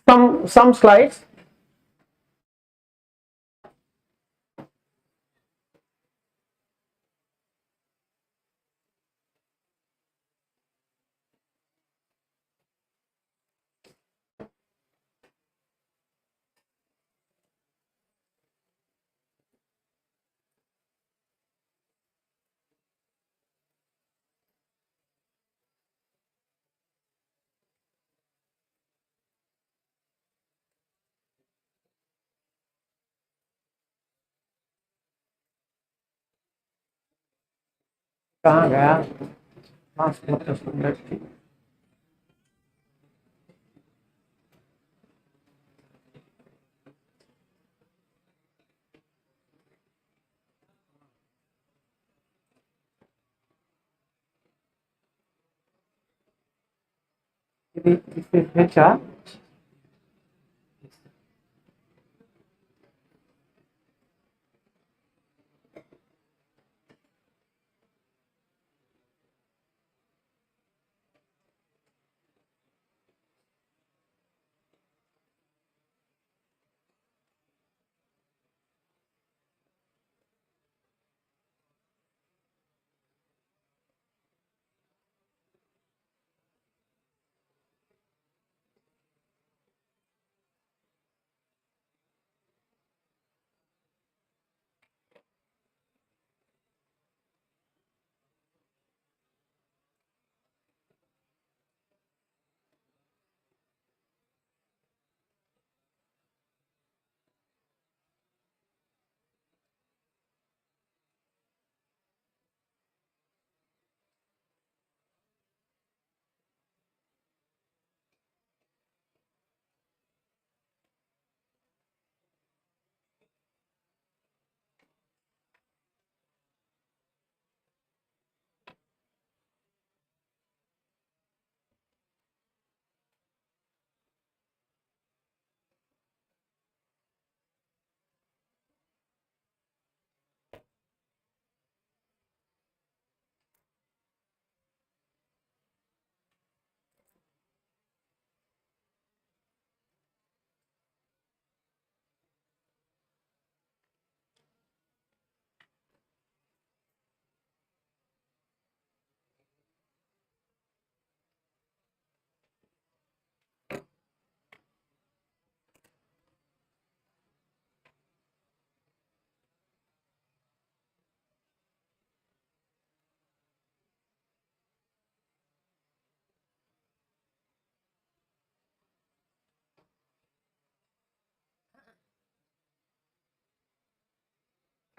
some slides. कहाँ गया? Mask मतलब सुंदर थी। इसे भेजा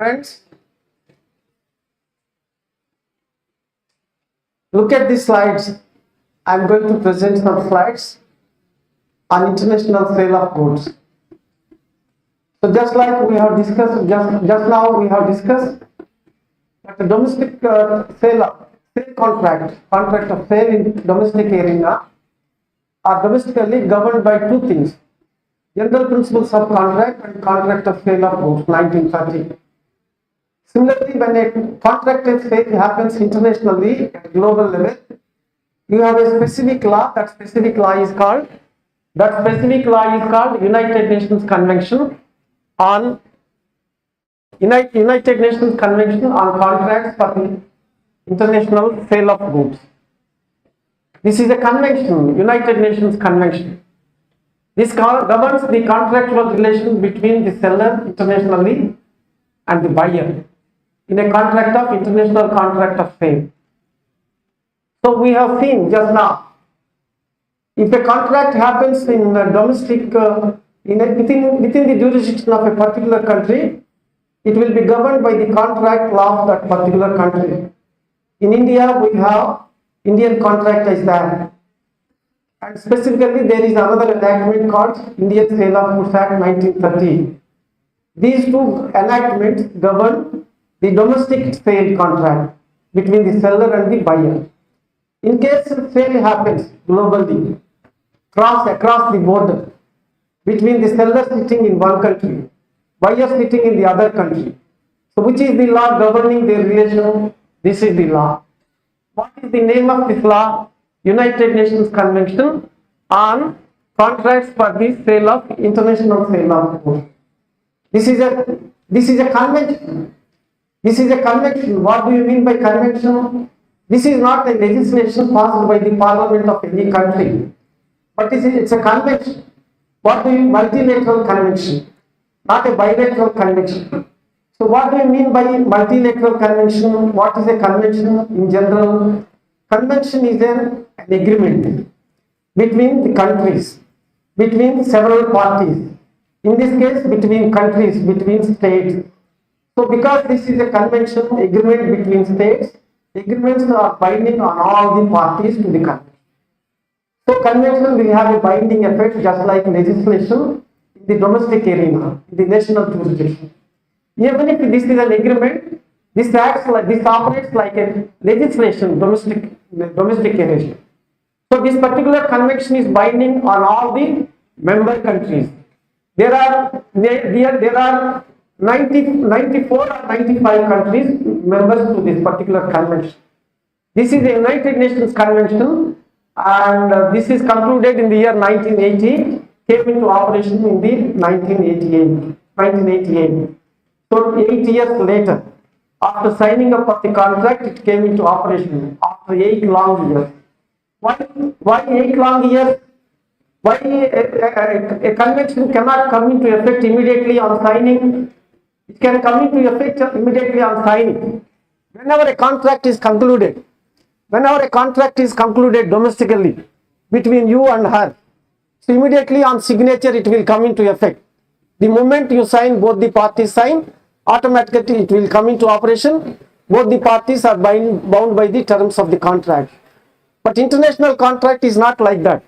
Friends, look at these slides. I'm going to present some slides on international sale of goods. So just like we have discussed, just now we have discussed that the domestic sale contract of sale in domestic arena are domestically governed by two things: General Principles of Contract and Contract of Sale of Goods, 1930. Similarly, when a contract of sale happens internationally at global level, you have a specific law. That specific law is called United Nations Convention on Contracts for the International Sale of Goods. This is a convention, United Nations Convention. This governs the contractual relations between the seller internationally and the buyer in a international contract of sale. So we have seen just now, if a contract happens in a domestic, within the jurisdiction of a particular country, it will be governed by the contract law of that particular country. In India, we have Indian Contract Act, and specifically there is another enactment called Indian Sale of Goods Act 1930. These two enactments govern the domestic sale contract between the seller and the buyer. In case sale happens globally, across the border, between the seller sitting in one country, buyer sitting in the other country. So which is the law governing their relation? This is the law. What is the name of this law? United Nations Convention on Contracts for the Sale of International Sale of Goods. This is a convention. This is a convention. What do you mean by convention? This is not a legislation passed by the parliament of any country, but it's a convention. What do you multilateral convention, not a bilateral convention. So what do you mean by multilateral convention? What is a convention in general? Convention is an agreement between the countries, between several parties. In this case, between countries, between states. So because this is a convention agreement between states, agreements are binding on all the parties to the convention. So convention will have a binding effect just like legislation in the domestic arena, in the national jurisdiction. Even if this is an agreement, this operates like a legislation, domestic arena. So this particular convention is binding on all the member countries. There are 94 or 95 countries members to this particular convention. This is a United Nations Convention, and this is concluded in the year 1980, came into operation in the 1988. So 8 years later, after signing up of the contract, it came into operation after 8 long years. Why 8 long years? Why a convention cannot come into effect immediately on signing? It can come into effect immediately on signing. Whenever a contract is concluded domestically between you and her, so immediately on signature it will come into effect. The moment you sign, both the parties sign, automatically it will come into operation. Both the parties are bound by the terms of the contract. But international contract is not like that.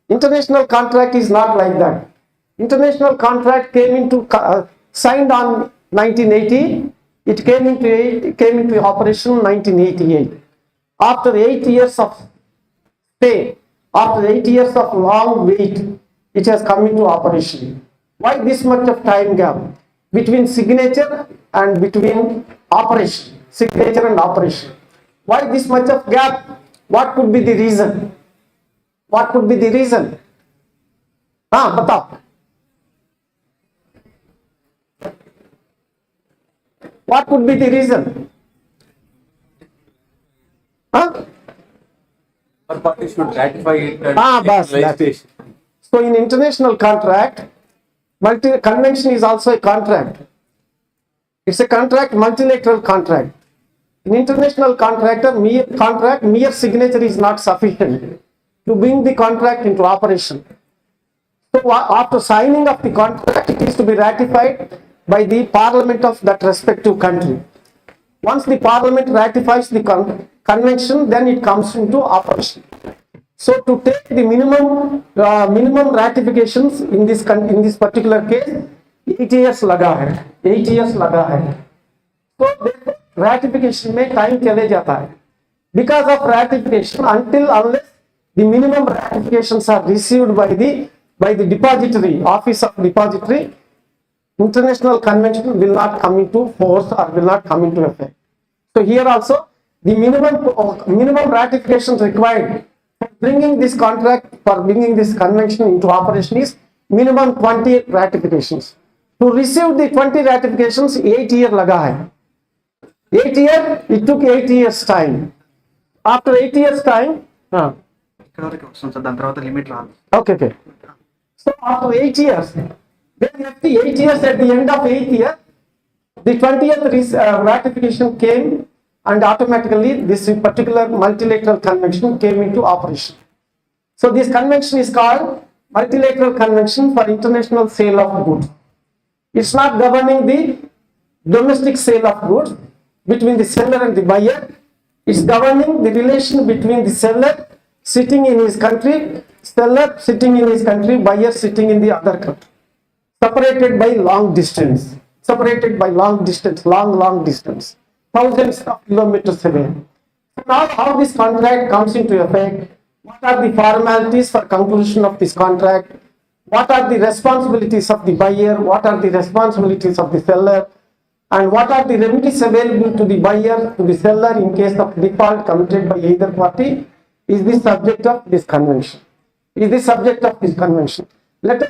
International contract came into signed on 1980. It came into operation 1988. After 8 years of stay, after 8 years of long wait, it has come into operation. Why this much of time gap between signature and between operation? Signature and operation. Why this much of gap? What could be the reason? What could be the reason? Batao. What could be the reason? One party should ratify it. And Bas, legislation. So in international contract, convention is also a contract. It's a contract, multilateral contract. In international mere signature is not sufficient to bring the contract into operation. So after signing of the contract, it is to be ratified by the parliament of that respective country. Once the parliament ratifies the convention, then it comes into operation. So to take the minimum ratifications in this particular case, 8 years laga hai. 8 years laga hai. So ratification में time चले जाता है. Because of ratification, unless the minimum ratifications are received by the depository, office of depository, international convention will not come into force or will not come into effect. So here also the minimum ratifications required for bringing this convention into operation is minimum 20 ratifications. To receive the 20 ratifications, 8 years laga hai. 8 years, it took 8 years time. After 8 years time, okay. So after 8 years, then at the 8 years, at the end of 8 years, the 20th ratification came, and automatically this particular multilateral convention came into operation. So this convention is called Multilateral Convention for International Sale of Goods. It's not governing the domestic sale of goods between the seller and the buyer. It's governing the relation between the seller sitting in his country, buyer sitting in the other country, separated by long distance, long distance, thousands of kilometers away. Now, how this contract comes into effect? What are the formalities for conclusion of this contract? What are the responsibilities of the buyer? What are the responsibilities of the seller? And what are the remedies available to the buyer, to the seller in case of default committed by either party? Is the subject of this convention. Is the subject of this convention. Let us